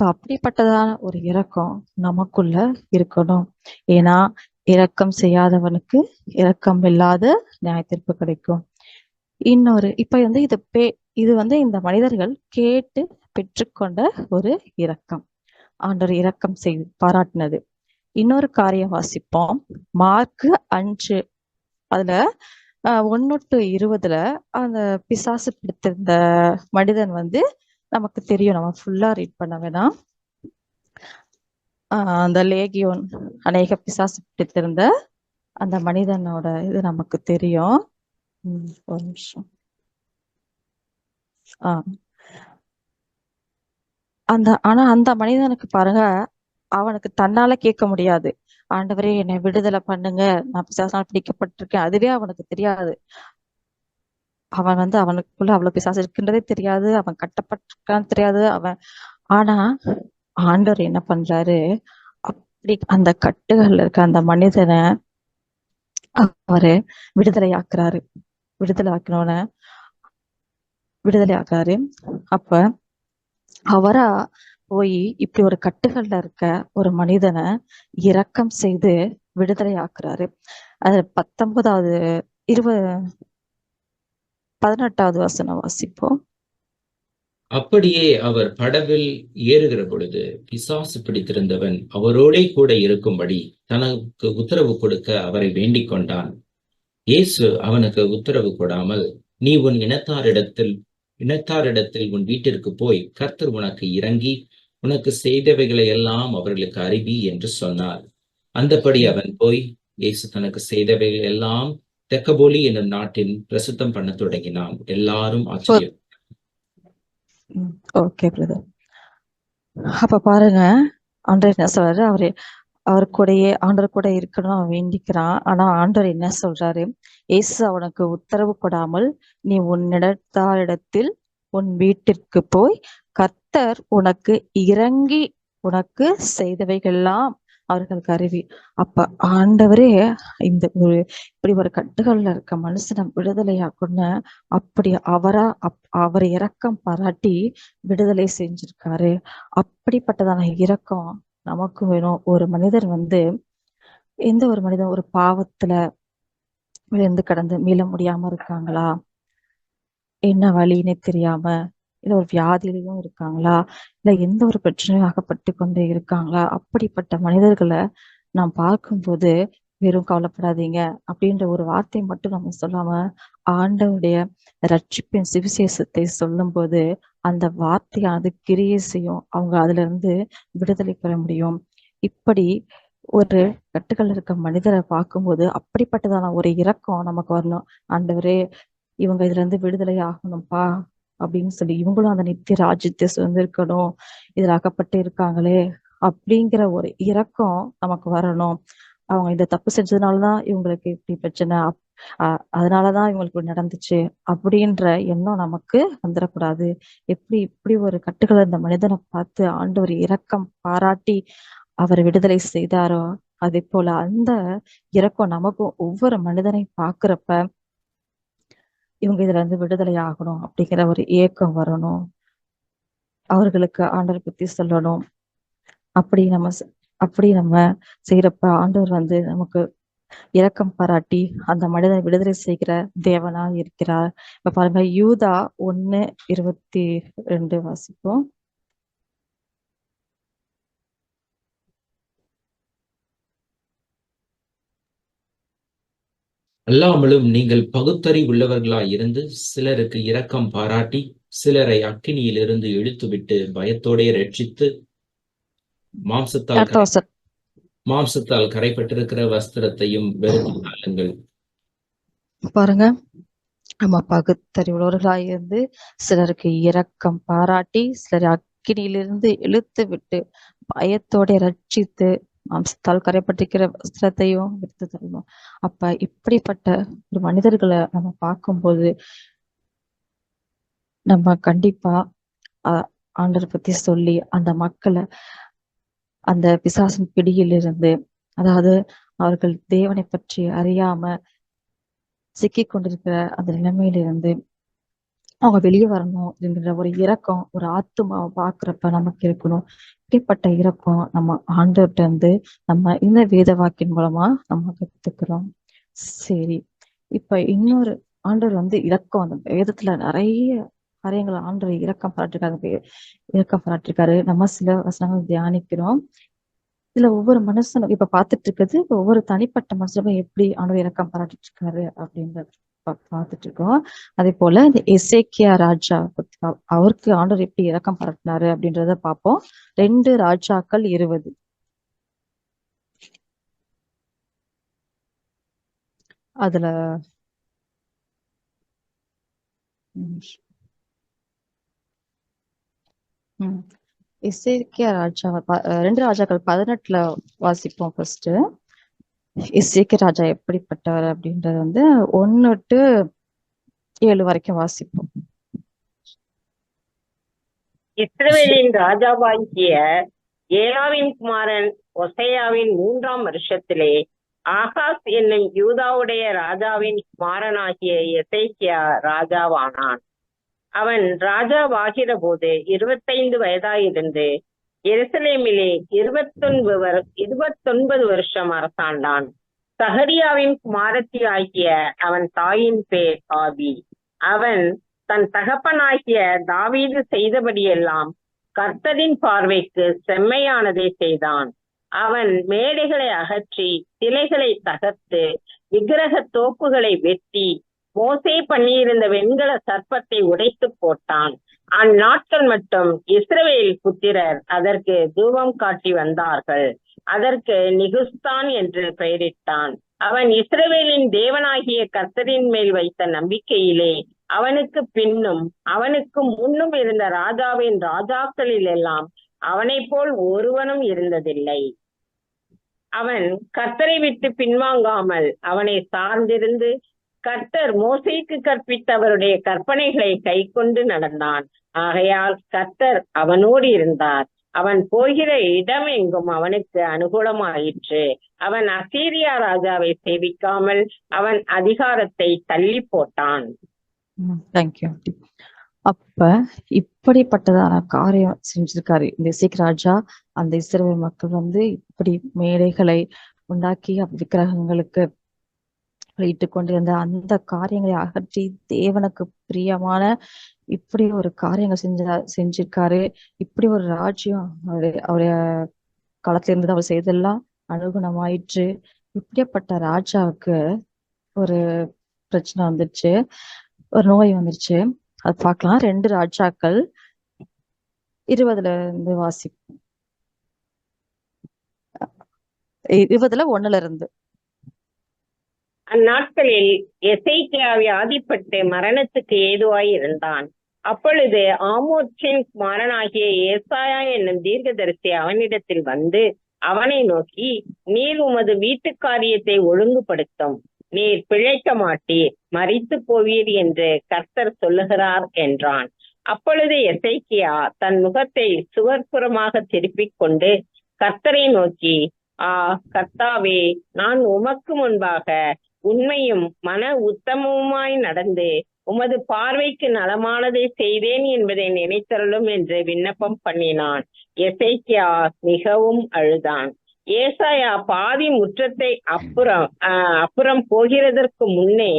அப்படிப்பட்டதான ஒரு இரக்கம் நமக்குள்ள இருக்கணும். ஏன்னா இரக்கம் செய்யாதவனுக்கு இரக்கம் இல்லாத நியாயத்தீர்ப்பு கிடைக்கும். இன்னொரு இப்ப இது இந்த மனிதர்கள் கேட்டு பெற்றுக்கொண்ட ஒரு இரக்கம், ஆண்டவர் இரக்கம் செய்து பாராட்டினது. இன்னொரு காரியம் வாசிப்போம். மார்க்கு 5 அதுல 1-20 அந்த பிசாசு பிடித்திருந்த மனிதன் நமக்கு தெரியும். நம்ம ஃபுல்லா ரீட் பண்ண வேணாம். அந்த லேகியோன் அநேக பிசாசு பிடித்திருந்த அந்த மனிதனோட இது நமக்கு தெரியும். ஒரு நிமிஷம். ஆனா அந்த மனிதனுக்கு பாருங்க, அவனுக்கு தன்னால கேட்க முடியாது. ஆண்டவரே என்னை விடுதலை பண்ணுங்க, நான் பிசாசால் பிடிக்கப்பட்டிருக்கேன். அதுவே அவனுக்கு தெரியாது. அவன் அவனுக்குள்ள அவ்வளவு பிசாசு இருக்குன்றதே தெரியாது. அவன் கட்டப்பட்டிருக்கான்னு தெரியாது. ஆனா ஆண்டவர் என்ன பண்றாரு, அப்படி அந்த கட்டுகள்ல இருக்க அந்த மனிதனை அவரு விடுதலை ஆக்குறாரு. அப்ப அவரா போய் இப்படி ஒரு கட்டுகள்ல இருக்க ஒரு மனிதனை இரக்கம் செய்து விடுதலை ஆக்குறாரு. அது 18வது வசனம் வாசிப்போம். அப்படியே அவர் படவில் ஏறுகிற பொழுது பிசாசு பிடித்திருந்தவன் அவரோடே கூட இருக்கும்படி தனக்கு உத்தரவு கொடுக்க அவரை வேண்டிக் கொண்டான். இயேசு அவனுக்கு உத்தரவு கொடாமல், நீ உன் இனத்தாரிடத்தில் உன் வீட்டிற்கு போய் கர்த்தர் உனக்கு இறங்கி உனக்கு செய்தவைகளை எல்லாம் அவர்களுக்கு அறிவி என்று சொன்னார். அந்தபடி அவன் போய் இயேசு தனக்கு செய்தவைகள் எல்லாம் தெக்கபோலி என்னும் நாட்டில் பிரசுத்தம் பண்ண தொடங்கினான். எல்லாரும் ஆச்சரியம். Okay brother. அப்ப பாருங்க, ஆண்டவர் என்ன சொல்றாரு, ஆண்டவர் கூட இருக்கணும் அவன் வேண்டிக்கிறான். ஆனா ஆண்டவர் என்ன சொல்றாரு, இயேசு அவனுக்கு உத்தரவு கொடாமல், நீ உன்னிடத்தாரிடத்தில் உன் வீட்டிற்கு போய் கர்த்தர் உனக்கு இறங்கி உனக்கு செய்தவைகள்லாம் அவர்களுக்கு அறிவி. அப்ப ஆண்டவரே இப்படி ஒரு கட்டுகள்ல இருக்க மனுஷனை விடுதலையாக்குன்னு அப்படி அவர் இரக்கம் பாராட்டி விடுதலை செஞ்சிருக்காரு. அப்படிப்பட்டதான இரக்கம் நமக்கு வேணும். ஒரு மனிதர் எந்த ஒரு மனிதன் ஒரு பாவத்துல விழுந்து கடந்து மீள முடியாம இருக்காங்களா, என்ன வழின்னு தெரியாம இல்ல ஒரு வியாதியிலையும் இருக்காங்களா, இல்ல எந்த ஒரு பிரச்சனையும் அகப்பட்டு கொண்டே இருக்காங்களா, அப்படிப்பட்ட மனிதர்களை நாம் பார்க்கும்போது வெறும் கவலைப்படாதீங்க அப்படின்ற ஒரு வார்த்தை மட்டும் நம்ம சொல்லாம ஆண்டவருடைய ரட்சிப்பின் சுவிசேஷத்தை சொல்லும்போது அந்த வார்த்தையானது கிரியை செய்யும். அவங்க அதுல இருந்து விடுதலை பெற முடியும். இப்படி ஒரு கட்டுகள் இருக்க மனிதரை பார்க்கும்போது அப்படிப்பட்டதான ஒரு இரக்கம் நமக்கு வரணும். ஆண்டவரே, இவங்க இதுல இருந்து விடுதலை ஆகணும்ப்பா அப்படின்னு சொல்லி, இவங்களும் அந்த நித்திய ராஜ்யத்தை சுதந்திரிக்கணும், இதுல அகப்பட்டு இருக்காங்களே அப்படிங்கிற ஒரு இரக்கம் நமக்கு வரணும். அவங்க இந்த தப்பு செஞ்சதுனாலதான் இவங்களுக்கு இப்படி பிரச்சனை, அதனாலதான் இவங்களுக்கு இப்படி நடந்துச்சு அப்படின்ற எண்ணம் நமக்கு வந்துடக்கூடாது. இப்படி ஒரு கட்டுகள் இந்த மனிதனை பார்த்து ஆண்டவர் இரக்கம் பாராட்டி அவர் விடுதலை செய்தாரோ, அதே போல அந்த இரக்கம் நமக்கும் ஒவ்வொரு மனிதனை பார்க்கிறப்ப இவங்க இதுல இருந்து விடுதலை ஆகணும் அப்படிங்கிற ஒரு ஏக்கம் வரணும். அவர்களுக்கு ஆண்டவர் பத்தி சொல்லணும். அப்படி நம்ம செய்யறப்ப ஆண்டவர் நமக்கு இரக்கம் பாராட்டி அந்த மனிதனை விடுதலை செய்கிற தேவனா இருக்கிறார். இப்ப பாருங்க, யூதா 1:22 வாசிப்போம். அல்லாமலும் நீங்கள் பகுத்தறிவுள்ளவர்களாய் இருந்து சிலருக்கு இரக்கம் பாராட்டி சிலரை அக்கினியிலிருந்து இழுத்துவிட்டு பயத்தோடே ரட்சித்து மாம்சத்தால் கரைப்பட்டிருக்கிற வஸ்திரத்தையும் வெறுத்து தள்ளுங்கள். பாருங்க, நம்ம பகுத்தறிவுள்ளவர்களாய் இருந்து சிலருக்கு இரக்கம் பாராட்டி சிலரை அக்கினியிலிருந்து இழுத்து விட்டு பயத்தோட ரட்சித்து மாம்சத்தால் கரைப்பட்டிருக்கிற வஸ்திரத்தையும் விடுத்து தரணும். அப்ப இப்படிப்பட்ட ஒரு மனிதர்களை நம்ம பார்க்கும்போது நம்ம கண்டிப்பா ஆண்டவர் பத்தி சொல்லி அந்த மக்களை அந்த பிசாசின் பிடியிலிருந்து, அதாவது அவர்கள் தேவனை பற்றி அறியாம சிக்கி கொண்டிருக்கிற அந்த நிலைமையிலிருந்து அவங்க வெளியே வரணும் என்கிற ஒரு இரக்கம் ஒரு ஆத்துமாவை பாக்குறப்ப நமக்கு இருக்கணும். இப்படிப்பட்ட இரக்கம் நம்ம ஆண்டவர்கிட்ட இருந்து நம்ம இந்த வேத வாக்கின் மூலமா நம்ம கத்துக்கிறோம். சரி, இப்ப இன்னொரு ஆண்டவர் இரக்கம், அந்த வேதத்துல நிறைய காரியங்கள் ஆண்டவர் இரக்கம் பாராட்டிருக்காரு. நம்ம சில வசனங்கள் தியானிக்கிறோம். இதுல ஒவ்வொரு மனுஷனும் இப்ப பார்த்துட்டு இருக்கிறது ஒவ்வொரு தனிப்பட்ட மனுஷனும் எப்படி ஆண்டவர் இரக்கம் பாராட்டிட்டு இருக்காரு அப்படின்றது பார்த்துட்டு இருக்கோம். அதே போல இந்த எசேக்கியா ராஜா அவருக்கு ஆண்டவர் எப்படி இரக்கம் பாராட்டினாரு அப்படின்றத பார்ப்போம். 2 ராஜாக்கள் 20. அதுல எசேக்கியா ராஜா 2 ராஜாக்கள் 18 வாசிப்போம். ஃபர்ஸ்ட் எசேக்கியா ராஜா எப்படிப்பட்டவர் அப்படின்றது 1 to 7 வரைக்கும் வாசிப்போம். இஸ்ரவேலின் ராஜாவாகிய ஏலாவின் குமாரன் ஒசையாவின் 3ஆம் வருஷத்திலே ஆகாஸ் என்னும் யூதாவுடைய ராஜாவின் குமாரனாகிய எசேக்கியா ராஜாவானான். அவன் ராஜாவாகிற போது 25 வயதாயிருந்து எருசலேமிலே 29 வருஷம் அரசாண்டான். சகரியாவின் குமாரத்தி ஆகிய அவன் தாயின் பேர் ஆபி. அவன் தன் தகப்பனாகிய தாவீது செய்தபடியெல்லாம் கர்த்தரின் பார்வைக்கு செம்மையானதை செய்தான். அவன் மேடைகளை அகற்றி சிலைகளை தகர்த்து விக்கிரக தோப்புகளை வெட்டி மோசே பண்ணியிருந்த வெண்கல சர்ப்பத்தை உடைத்து போட்டான். அந்நாட்கள் மட்டும் இஸ்ரவேல் புத்திரர் அதற்கு தூபம் காட்டி வந்தார்கள். அதற்கு நிகுஸ்தான் என்று பெயரிட்டான். அவன் இஸ்ரவேலின் தேவனாகிய கர்த்தரின் மேல் வைத்த நம்பிக்கையிலே அவனுக்கு பின்னும் அவனுக்கு முன்னும் இருந்த ராஜாவின் ராஜாக்களில் எல்லாம் அவனை போல் ஒருவனும் இருந்ததில்லை. அவன் கர்த்தரை விட்டு பின்வாங்காமல் அவனை சார்ந்திருந்து கர்த்தர் மோசேக்கு கற்பித்த அவருடைய கற்பனைகளை கை கொண்டு நடந்தான். ஆகையால் கர்த்தர் அவனோடு இருந்தார். அவன் போகிற இடம் எங்கும் அவனுக்கு அனுகூலமாயிற்று. அவன் அசீரியா ராஜாவை சேவிக்காமல் அவன் அதிகாரத்தை தள்ளி போட்டான். தேங்க்யூ. அப்ப இப்படிப்பட்டதான காரியம் செஞ்சிருக்காரு இந்த எசேக்கியா ராஜா. அந்த இஸ்ரவேல் மக்கள் இப்படி மேடைகளை உண்டாக்கி விக்கிரகங்களுக்கு இட்டுக் கொண்டிருந்த அந்த காரியங்களை அகற்றி தேவனுக்கு பிரியமான இப்படி ஒரு காரியங்கள் செஞ்சிருக்காரு. இப்படி ஒரு ராஜ்யம் அவருடைய காலத்துல இருந்தது. அவர் செய்தெல்லாம் அனுகுணமாயிற்று. இப்படிப்பட்ட ராஜாவுக்கு ஒரு பிரச்சனை வந்துருச்சு, ஒரு நோய் வந்துருச்சு. அது பார்க்கலாம். 2 ராஜாக்கள் 20 இருந்து வாசி 20:1 அந்நாட்களில் எசேக்கியா வியாதிப்பட்டு மரணத்துக்கு ஏதுவாய் இருந்தான். அப்பொழுது ஆமோத்சின் குமாரனாகிய ஏசாயா என்னும் தீர்க்கதரிசி அவனிடத்தில் வந்து அவனை நோக்கி, நீர் உமது வீட்டு காரியத்தை ஒழுங்குபடுத்தும், நீர் பிழைக்க மாட்டீர், மரித்து போவீர் என்று கர்த்தர் சொல்லுகிறார் என்றான். அப்பொழுது எசேக்கியா தன் முகத்தை சுவர்புறமாக திருப்பிக் கொண்டு கர்த்தரை நோக்கி, கர்த்தாவே, நான் உமக்கு முன்பாக உண்மையும் மன உத்தமமாய் நடந்து உமது பார்வைக்கு நலமானதை செய்தேன் என்பதை நினைத்தருளும் என்று விண்ணப்பம் பண்ணினான். எசேக்கியா மிகவும் அழுதான். ஏசாயா பாதி முற்றத்தை அப்புறம் போகிறதற்கு முன்னே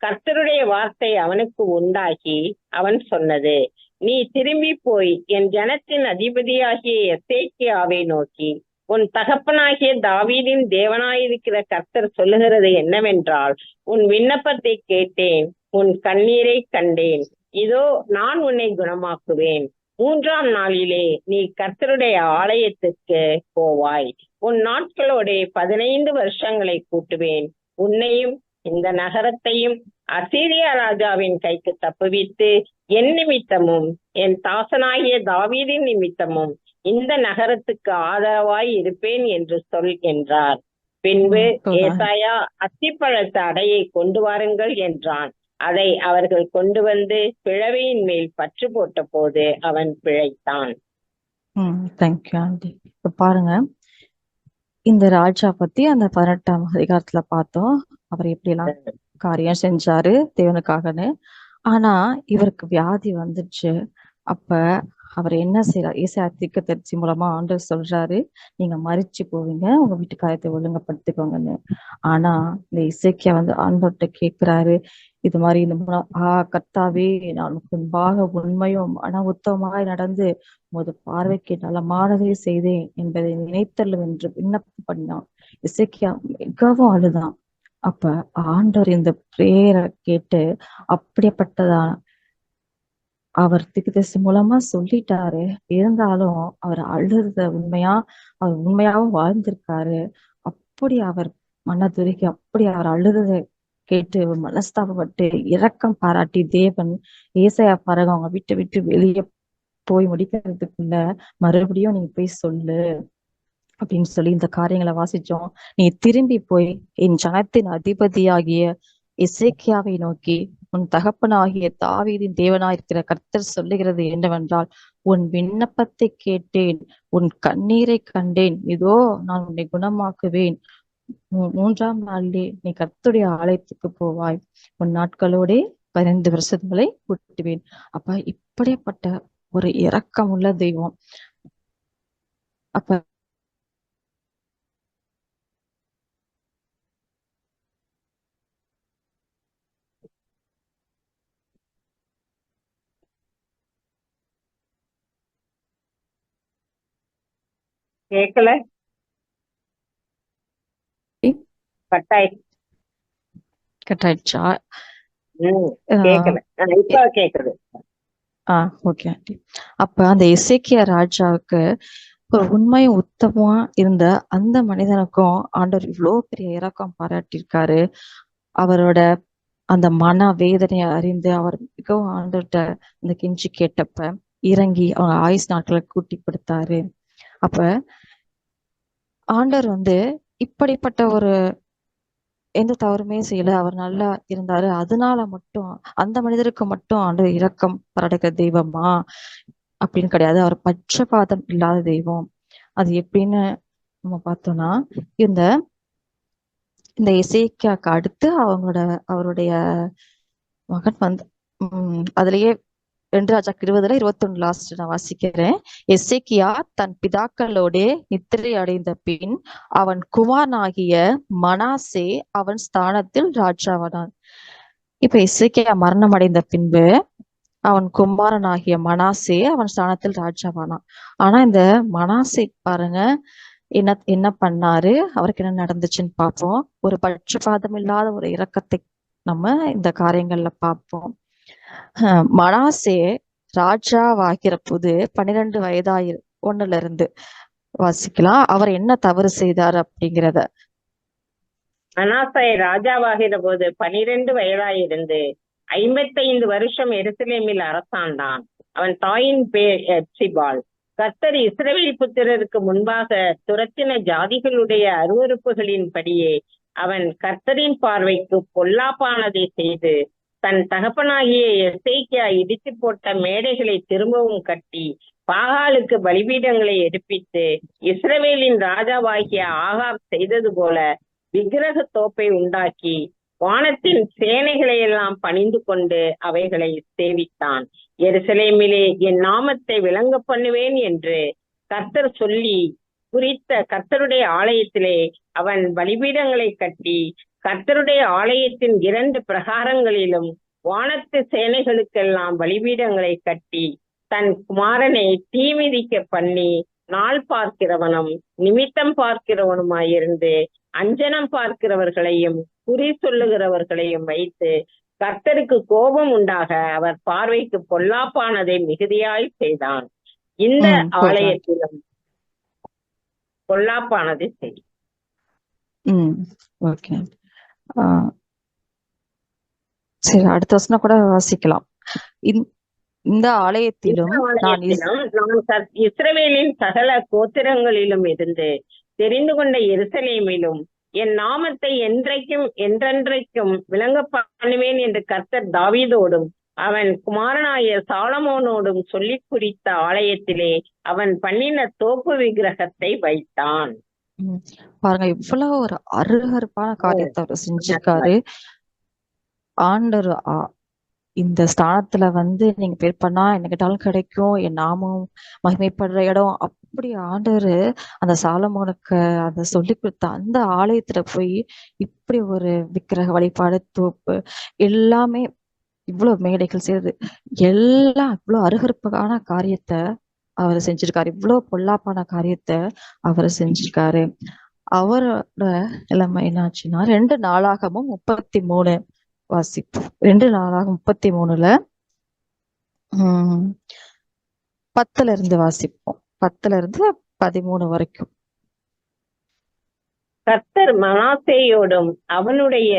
கர்த்தருடைய வார்த்தை அவனுக்கு உண்டாகி அவன் சொன்னது, நீ திரும்பி போய் என் ஜனத்தின் அதிபதியாகிய எசேக்கியாவை நோக்கி, உன் தகப்பனாகிய தாவீதின் தேவனாயிருக்கிற கர்த்தர் சொல்லுகிறது என்னவென்றால், உன் விண்ணப்பத்தை கேட்டேன், உன் கண்ணீரை கண்டேன், இதோ நான் உன்னை குணமாக்குவேன். 3ஆம் நாளிலே நீ கர்த்தருடைய ஆலயத்துக்கு போவாய். உன் நாட்களோட 15 வருஷங்களை கூட்டுவேன். உன்னையும் இந்த நகரத்தையும் அசீரியா ராஜாவின் கைக்கு தப்புவித்து என் நிமித்தமும் என் தாசனாகிய தாவீதின் நிமித்தமும் இந்த நகரத்துக்கு ஆதரவாய் இருப்பேன் என்று சொல் என்றார். பின்பு ஏசாயா அத்திப்பழத்து அடையை கொண்டு வாருங்கள் என்றான். அதை அவர்கள் கொண்டு வந்து பிழவையின் மேல் பற்று போட்ட போது அவன் பிழைத்தான். Thank you aunty. இப்ப பாருங்க, இந்த ராஜா பத்தி அந்த 18ஆம் அதிகாரத்துல பார்த்தோம். அவர் எப்படி எல்லாம் காரியம் செஞ்சாரு தேவனுக்காகன்னு. ஆனா இவருக்கு வியாதி வந்துச்சு. அப்ப அவர் என்ன செய்யறார்? ஏசாயா தீர்க்கதரிசி மூலமா ஆண்டவர் சொல்றாரு, நீங்க மரிச்சு போவீங்க, உங்க வீட்டு காரியத்தை ஒழுங்கப்படுத்திக்கோங்கன்னு. ஆனா இந்த எசேக்கியா வந்து ஆண்டவர்கிட்ட கேட்கிறாரு, இது மாதிரி இந்த கர்த்தாவே, நான் முன்பாக உண்மையும் மன உத்தமமாய் நடந்து உமது பார்வைக்கு நலமானதை செய்தேன் என்பதை நினைத்தல்லும் என்று விண்ணப்பம் பண்ணான். எசேக்கியா மிகவும் அழுதான். அப்ப ஆண்டவர் இந்த பிரேயரை கேட்டு அப்படிப்பட்டதான் அவர் தீர்க்கதரிசி மூலமா சொல்லிட்டாரு. இருந்தாலும் அவர் அழுத அவர் உண்மையாவும் வாழ்ந்திருக்காரு. அப்படி அவர் மனதுருகி அப்படி அவர் அழுததை கேட்டு மனஸ்தாபப்பட்டு இரக்கம் பாராட்டி தேவன் ஏசாயா பாருங்க, அவங்க வீட்டை விட்டு வெளியே போய் முடிக்கிறதுக்குள்ள மறுபடியும் நீங்க போய் சொல்லு அப்படின்னு சொல்லி இந்த காரியங்களை வாசிச்சோம். நீ திரும்பி போய் என் ஜனத்தின் அதிபதியாகிய எசேக்கியாவை நோக்கி, உன் தகப்பனாகிய தாவீதின் தேவனாயிருக்கிற கர்த்தர் சொல்லுகிறது என்னவென்றால், உன் விண்ணப்பத்தை கேட்டேன், உன் கண்ணீரை கண்டேன், இதோ நான் உன்னை குணமாக்குவேன். 3ஆம் நாளிலே நீ கர்த்தருடைய ஆலயத்துக்கு போவாய், உன் நாட்களோட 15 வருஷங்களை கூட்டுவேன். அப்ப இப்படிப்பட்ட ஒரு இரக்கம் உள்ள தெய்வம். அப்ப கேட்கல, கட்டாயிடுச்சா? கேட்கல, இப்ப கேக்குது. Okay aunty. அப்ப அந்த எசேக்கியா ராஜாவுக்கு ஒரு உண்மையும் உத்தமமா இருந்த அந்த மனிதனுக்கும் ஆண்டவர் இவ்வளவு பெரிய இரக்கம் பாராட்டியிருக்காரு. அவரோட அந்த மன வேதனையை அறிந்து அவர் மிகவும் ஆண்டவர்கிட்ட இந்த கெஞ்சி கேட்டப்ப இறங்கி அவங்க ஆயுஸ் நாட்களை கூட்டி கொடுத்தாரு. அப்ப ஆண்டவர் வந்து இப்படிப்பட்ட ஒரு எந்த தவறுமே செய்யல, அவர் நல்லா இருந்தாரு, அதனால மட்டும் அந்த மனிதருக்கு மட்டும் ஆண்டவர் இரக்கம் பாராட்டுகிற தெய்வமா அப்படின்னு கிடையாது. அவர் பட்சபாதம் இல்லாத தெய்வம். அது எப்படின்னு நம்ம பார்த்தோம்னா, இந்த எசேக்கியாக்கு அடுத்து அவருடைய மகன் வந்து அதுலயே 2 ராஜாக்கள் 20:21 லாஸ்ட் நான் வாசிக்கிறேன். எசேக்கியா தன் பிதாக்களோடே நித்திரை அடைந்த பின் அவன் குமாரனாகிய மனாசே அவன் ஸ்தானத்தில் ராஜாவானான். இப்ப எசேக்கியா மரணம் அடைந்த பின்பு அவன் குமாரனாகிய மனாசே அவன் ஸ்தானத்தில் ராஜாவானான். ஆனா இந்த மனாசே பாருங்க என்ன பண்ணாரு, அவருக்கு என்ன நடந்துச்சுன்னு பார்ப்போம். ஒரு பட்சபாதம் இல்லாத ஒரு இரக்கத்தை நம்ம இந்த காரியங்கள்ல பார்ப்போம். மனாசே ராஜாவாகிற போது 12 வயதாயிரு 1ல இருந்து வாசிக்கலாம். அவர் என்ன தவறு செய்தார் அப்படிங்கிறத. மனாசே ராஜாவாகிற போது 12 வயதாயிருந்து 55 வருஷம் எருசலேமில் அரசாண்டான். அவன் தாயின் பேர் எப்சிபாள். கர்த்தர் இஸ்ரவேல் புத்திரருக்கு முன்பாக துரத்தின ஜாதிகளுடைய அருவருப்புகளின்படியே அவன் கர்த்தரின் பார்வைக்கு பொல்லாப்பானதை செய்து தன் தகப்பனாகிய எசேக்கியா இடித்து போட்ட மேடைகளை திரும்பவும் கட்டி பாகாலுக்கு பலிபீடங்களை எடுப்பித்து இஸ்ரவேலின் ராஜாவாகிய ஆகாப் செய்தது போல விக்கிரக தோப்பை உண்டாக்கி வானத்தின் சேனைகளை எல்லாம் பணிந்து கொண்டு அவைகளை சேவித்தான். எருசலேமிலே என் நாமத்தை விளங்க பண்ணுவேன் என்று கர்த்தர் சொல்லி குறித்த கர்த்தருடைய ஆலயத்திலே அவன் பலிபீடங்களை கட்டி கர்த்தருடைய ஆலயத்தின் 2 பிரகாரங்களிலும் வானத்து சேனைகளுக்கெல்லாம் பலிபீடங்களை கட்டி தன் குமாரனை தீ மிதிக்க பண்ணி நாள் பார்க்கிறவனும் நிமித்தம் பார்க்கிறவனுமாயிருந்து அஞ்சனம் பார்க்கிறவர்களையும் குறி சொல்லுகிறவர்களையும் வைத்து கர்த்தருக்கு கோபம் உண்டாக அவர் பார்வைக்கு பொல்லாப்பானதை மிகுதியாய் செய்தான். இந்த ஆலயத்திலும் பொல்லாப்பானதை செய்யும். ஓகே, சரி, அடுத்த வசனம் கூட வாசிக்கலாம். இந்த ஆலயத்திலும் நான் இஸ்ரவேலின் சகல கோத்திரங்களிலும் இருந்து தெரிந்து கொண்ட எருசலேமிலும் என் நாமத்தை என்றென்றைக்கும் விளங்க பண்ணுவேன் என்று கர்த்தர் தாவீதோடும் அவன் குமாரனாய சாலமோனோடும் சொல்லி குறித்த ஆலயத்திலே அவன் பண்ணின தோப்பு விக்கிரகத்தை வைத்தான். பாருங்க, இவ்வளவு ஒரு அருகருப்பான காரியத்தை அவர் செஞ்சிருக்காரு. ஆண்டவர் இந்த ஸ்தானத்துல நீங்க பேர் பண்ணா என்ன கேட்டாலும் கிடைக்கும், என் நாமம் மகிமைப்படுற இடம், அப்படி ஆண்டவர் அந்த சாலமோனுக்கு அந்த சொல்லி கொடுத்த அந்த ஆலயத்துல போய் இப்படி ஒரு விக்கிரக வழிபாடு தோப்பு எல்லாமே இவ்வளவு மேடைகள் செய்யறது எல்லாம் இவ்வளவு அருகருப்பான காரியத்தை அவர் செஞ்சிருக்காரு. இவ்வளவு பொல்லாப்பான காரியத்தை அவர் செஞ்சிருக்காரு. அவரோட நிலைமை என்னாச்சுன்னா 2 நாளாகமும் 33 வாசிப்போம். 2 நாளாகவும் 33ல 10ல இருந்து வாசிப்போம். 10ல இருந்து 13 வரைக்கும். கர்த்தர் மனாசேயோடும் அவனுடைய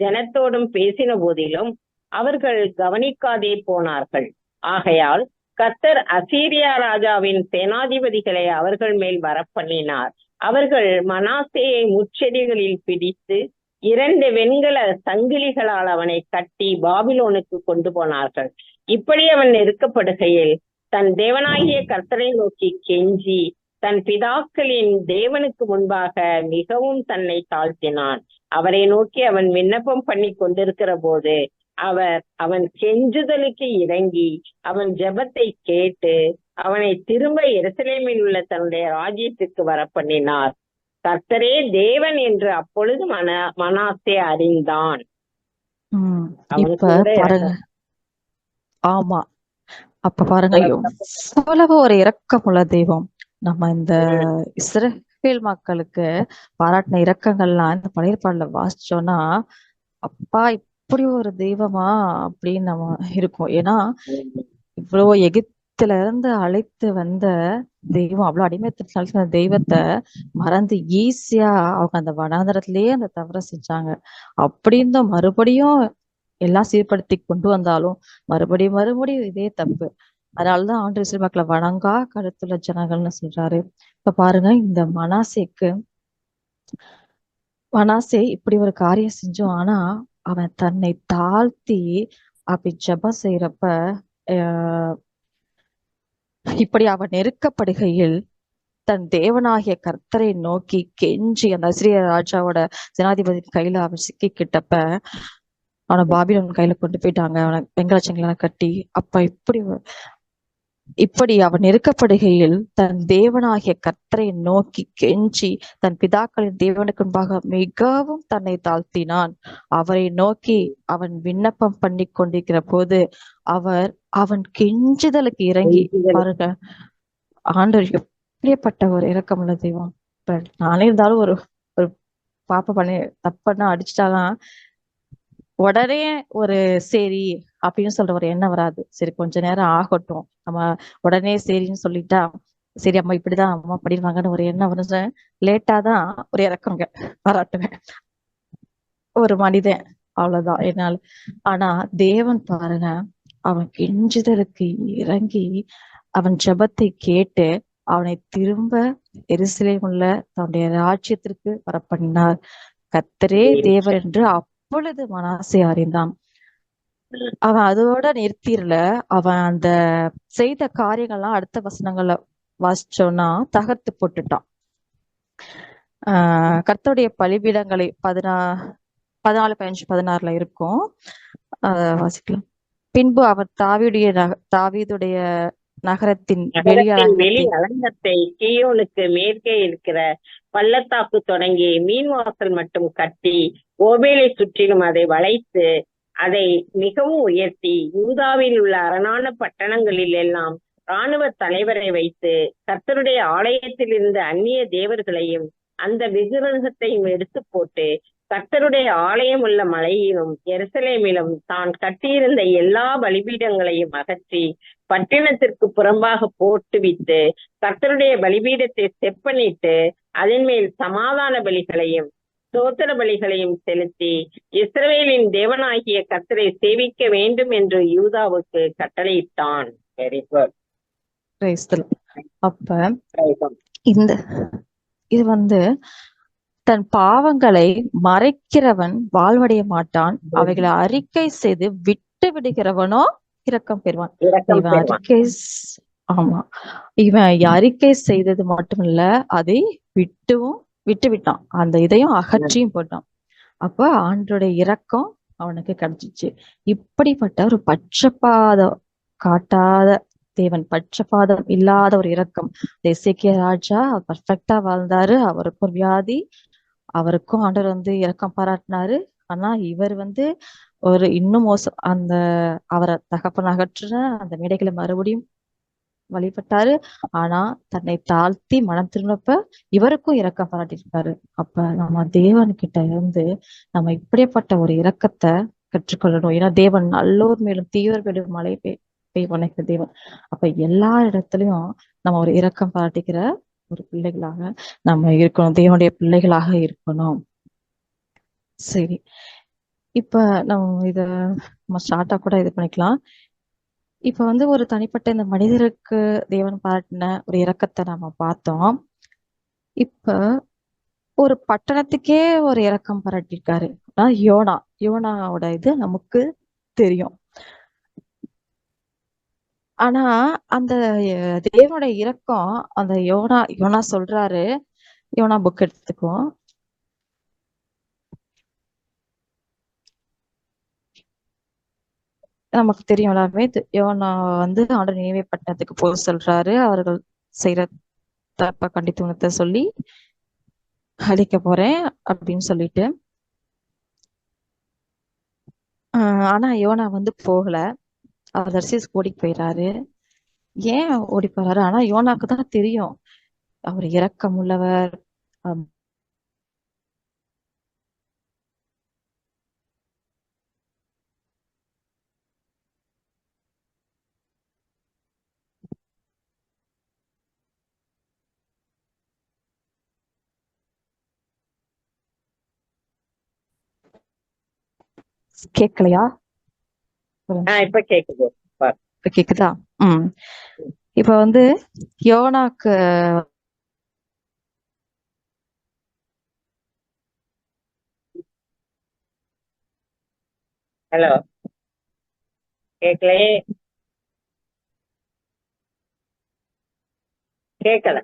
ஜனத்தோடும் பேசின போதிலும் அவர்கள் கவனிக்காதே போனார்கள். ஆகையால் கர்த்தர் அசீரியா ராஜாவின் சேனாதிபதிகளை அவர்கள் மேல் வரப்பண்ணினார். அவர்கள் மனாசேயை முட்செடிகளில் பிடித்து 2 வெண்கல சங்கிலிகளால் அவனை கட்டி பாபிலோனுக்கு கொண்டு போனார்கள். இப்படி அவன் நெருக்கப்படுகையில் தன் தேவனாகிய கர்த்தரை நோக்கி கெஞ்சி தன் பிதாக்களின் தேவனுக்கு முன்பாக மிகவும் தன்னை தாழ்த்தினான். அவரை நோக்கி அவன் விண்ணப்பம் பண்ணி கொண்டிருக்கிற போது அவன் கெஞ்சுதலுக்கு இறங்கி அவன் ஜெபத்தை கேட்டு அவனை திரும்ப எருசலேமில் உள்ள தன்னுடைய ராஜ்யத்துக்கு வர பண்ணினார். கர்த்தரே தேவன் என்று அப்பொழுது மனாசே அறிந்தான். ஆமா, அப்ப பாருங்க எவ்வளவு ஒரு இரக்கமுள்ள தெய்வம். நம்ம இந்த இஸ்ரவேல் மக்களுக்கு பாராட்டின இரக்கங்கள்லாம் இந்த பழைய ஏற்பாடுல வாசிச்சோம்னா அப்பா இப்படி ஒரு தெய்வமா அப்படின்னு நம்ம இருக்கோம். ஏன்னா இவ்வளவு எகிப்துல இருந்து அழைத்து வந்த தெய்வம், அவ்வளவு அடிமையத்தில் அழைத்த தெய்வத்தை மறந்து ஈஸியா அவங்க அந்த வனாந்தரத்திலேயே அந்த தவறை செஞ்சாங்க. அப்படின்னு மறுபடியும் எல்லாம் சீர்படுத்தி கொண்டு வந்தாலும் மறுபடியும் இதே தப்பு. அதனாலதான் ஆண்டு இஸ்ரவேல் மக்களை வணங்கா கருத்துள்ள ஜனங்கள்னு சொல்றாரு. இப்ப பாருங்க, இந்த மனாசே இப்படி ஒரு காரியம் செஞ்சோம். ஆனா அவன் தன்னை தாழ்த்தி அப்படி ஜெபம் செய்யறப்ப இப்படி அவன் நெருக்கப்படுகையில் தன் தேவனாகிய கர்த்தரை நோக்கி கெஞ்சி அந்த அசீரிய ராஜாவோட சேனாதிபதி கையில அவன் சிக்கிக்கிட்டப்ப அவனை பாபிலோன் கையில கொண்டு போயிட்டாங்க, அவனை வெங்கலச்சங்களை கட்டி. அப்ப இப்படி அவன் நெருக்கப்படுகையில் தன் தேவனாகிய கர்த்தரை நோக்கி கெஞ்சி தன் பிதாக்களின் தேவனுக்கு முன்பாக மிகவும் தன்னை தாழ்த்தினான். அவரை நோக்கி அவன் விண்ணப்பம் பண்ணி கொண்டிருக்கிற போது அவன் கெஞ்சுதலுக்கு இறங்கி பாருங்க. ஆண்டவர் எப்படிப்பட்ட ஒரு இரக்கமுள்ள தெய்வம். இப்ப நானே இருந்தாலும் ஒரு பாப்பா பண்ணி தப்புன்னா அடிச்சுட்டாலாம் உடனே ஒரு சரி அப்படின்னு சொல்ற ஒரு எண்ணம் வராது. சரி கொஞ்ச நேரம் ஆகட்டும், நம்ம உடனே சரின்னு சொல்லிட்டா சரி அம்மா இப்படிதான் அம்மா பண்ணிடுவாங்கன்னு ஒரு எண்ணம் வந்து லேட்டா தான் ஒரு இறக்கங்க பாராட்டுவேன் ஒரு மனிதன், அவ்வளவுதான் என்னால். ஆனா தேவன் பாருங்க, அவன் கெஞ்சுதலுக்கு இறங்கி அவன் ஜெபத்தை கேட்டு அவனை திரும்ப எருசலேம் உள்ள தன்னுடைய ராஜ்யத்திற்கு வரப்பண்ணினார். கர்த்தரே தேவர் என்று அப்பொழுது மனாசே அறிந்தான். அவன் அதோட நிறுத்திரல. அவன் அந்த செய்த காரியங்கள்லாம் அடுத்த வசனங்களை வாசிச்சோம்னா தகர்த்து போட்டுட்டான். கர்த்தருடைய பலிபீடங்களை 14, 15, 16 இருக்கும், வாசிக்கலாம். பின்பு அவர் தாவீதுடைய நகரத்தின் வெளி அலங்கத்தை கீயோனுக்கு மேற்கே இருக்கிற பள்ளத்தாக்கு தொடங்கி மீன்வாசல் மட்டும் கட்டி ஓபேலை சுற்றிலும் அதை வளைத்து அதை மிகவும் உயர்த்தி யூதாவில் உள்ள அரணான பட்டணங்களில் எல்லாம் இராணுவ தலைவரை வைத்து கர்த்தருடைய ஆலயத்தில் இருந்த அந்நிய தேவர்களையும் அந்த விக்கிரகத்தையும் எடுத்து போட்டு கர்த்தருடைய ஆலயம் உள்ள மலையிலும் எருசலேமிலும் தான் கட்டியிருந்த எல்லா பலிபீடங்களையும் அகற்றி பட்டினத்திற்கு புறம்பாக போட்டுவிட்டு கர்த்தருடைய பலிபீடத்தை செப்பனிட்டு அதன் மேல் சமாதான பலிகளையும் ஸ்தோத்திர பலிகளையும் செலுத்தி இஸ்ரவேலின் தேவனாகிய கர்த்தரை சேவிக்க வேண்டும் என்று யூதாவுக்கு கட்டளையிட்டான். அப்ப இது தன் பாவங்களை மறைக்கிறவன் வாழ்வடைய மாட்டான், அவைகளை அறிக்கை செய்து விட்டு விடுகிறவனோ இரக்கம் பெறுவான். இவன் அறிக்கை செய்தது மட்டும் இல்ல, அதை விட்டு விட்டான், அந்த இதையும் அகற்றியும் போட்டான். அப்ப ஆண்டோடைய இரக்கம் அவனுக்கு கிடைச்சிச்சு. இப்படிப்பட்ட ஒரு பட்சபாதம் காட்டாத தேவன், பட்சபாதம் இல்லாத ஒரு இரக்கம். எசேக்கியா ராஜா பர்ஃபெக்டா வாழ்ந்தாரு, அவருக்கு ஒரு வியாதி, அவருக்கும் ஆண்டவர் இரக்கம் பாராட்டினாரு. ஆனா இவர் ஒரு இன்னும் மோசம், அவரை தகப்பன் அகற்றுன அந்த மேடைகளை மறுபடியும் வழிபட்டாரு. ஆனா தன்னை தாழ்த்தி மனம் திரும்பப்ப இவருக்கும் இரக்கம் பாராட்டியிருக்காரு. அப்ப நம்ம தேவன் கிட்ட இருந்து நம்ம இப்படிப்பட்ட ஒரு இரக்கத்தை கற்றுக்கொள்ளணும். ஏன்னா தேவன் நல்லோர் மேலும் தீயோர் மேலும் மழை பெய்ய தேவன். அப்ப எல்லா இடத்துலயும் நம்ம ஒரு இரக்கம் பாராட்டிக்கிற ஒரு பிள்ளைகளாக நம்ம இருக்கணும், தேவனுடைய பிள்ளைகளாக இருக்கணும். சரி, இப்ப நம்ம ஸ்டார்டா கூட இது பண்ணிக்கலாம். இப்ப ஒரு தனிப்பட்ட இந்த மனிதருக்கு தேவன் பாராட்டின ஒரு இரக்கத்தை நாம பார்த்தோம். இப்ப ஒரு பட்டணத்துக்கே ஒரு இரக்கம் பாராட்டியிருக்காரு. யோனாவோட இது நமக்கு தெரியும். ஆனா அந்த தேவனுடைய இரக்கம் அந்த யோனா சொல்றாரு. யோனா புக் எடுத்துக்குவோம். நமக்கு தெரியும் எல்லாருமே. யோனா ஆண்டவர் நினைவே பட்டணத்துக்கு போக சொல்றாரு. அவர்கள் செய்யற தப்ப கண்டித்து உணர்த்த சொல்லி அழிக்க போறேன் அப்படின்னு சொல்லிட்டு. ஆனா யோனா போகல, அவர் தர்சீஸ் ஓடி போயிடுறாரு. ஏன் ஓடி போறாரு? ஆனா யோனாக்கு தான் தெரியும் அவர் இரக்கம் உள்ளவர். கேட்கலையா? இப்ப கேக்குது. இப்ப கேக்குதா? இப்ப யோனாக்கு ஹலோ, கேட்கலையே, கேட்கல.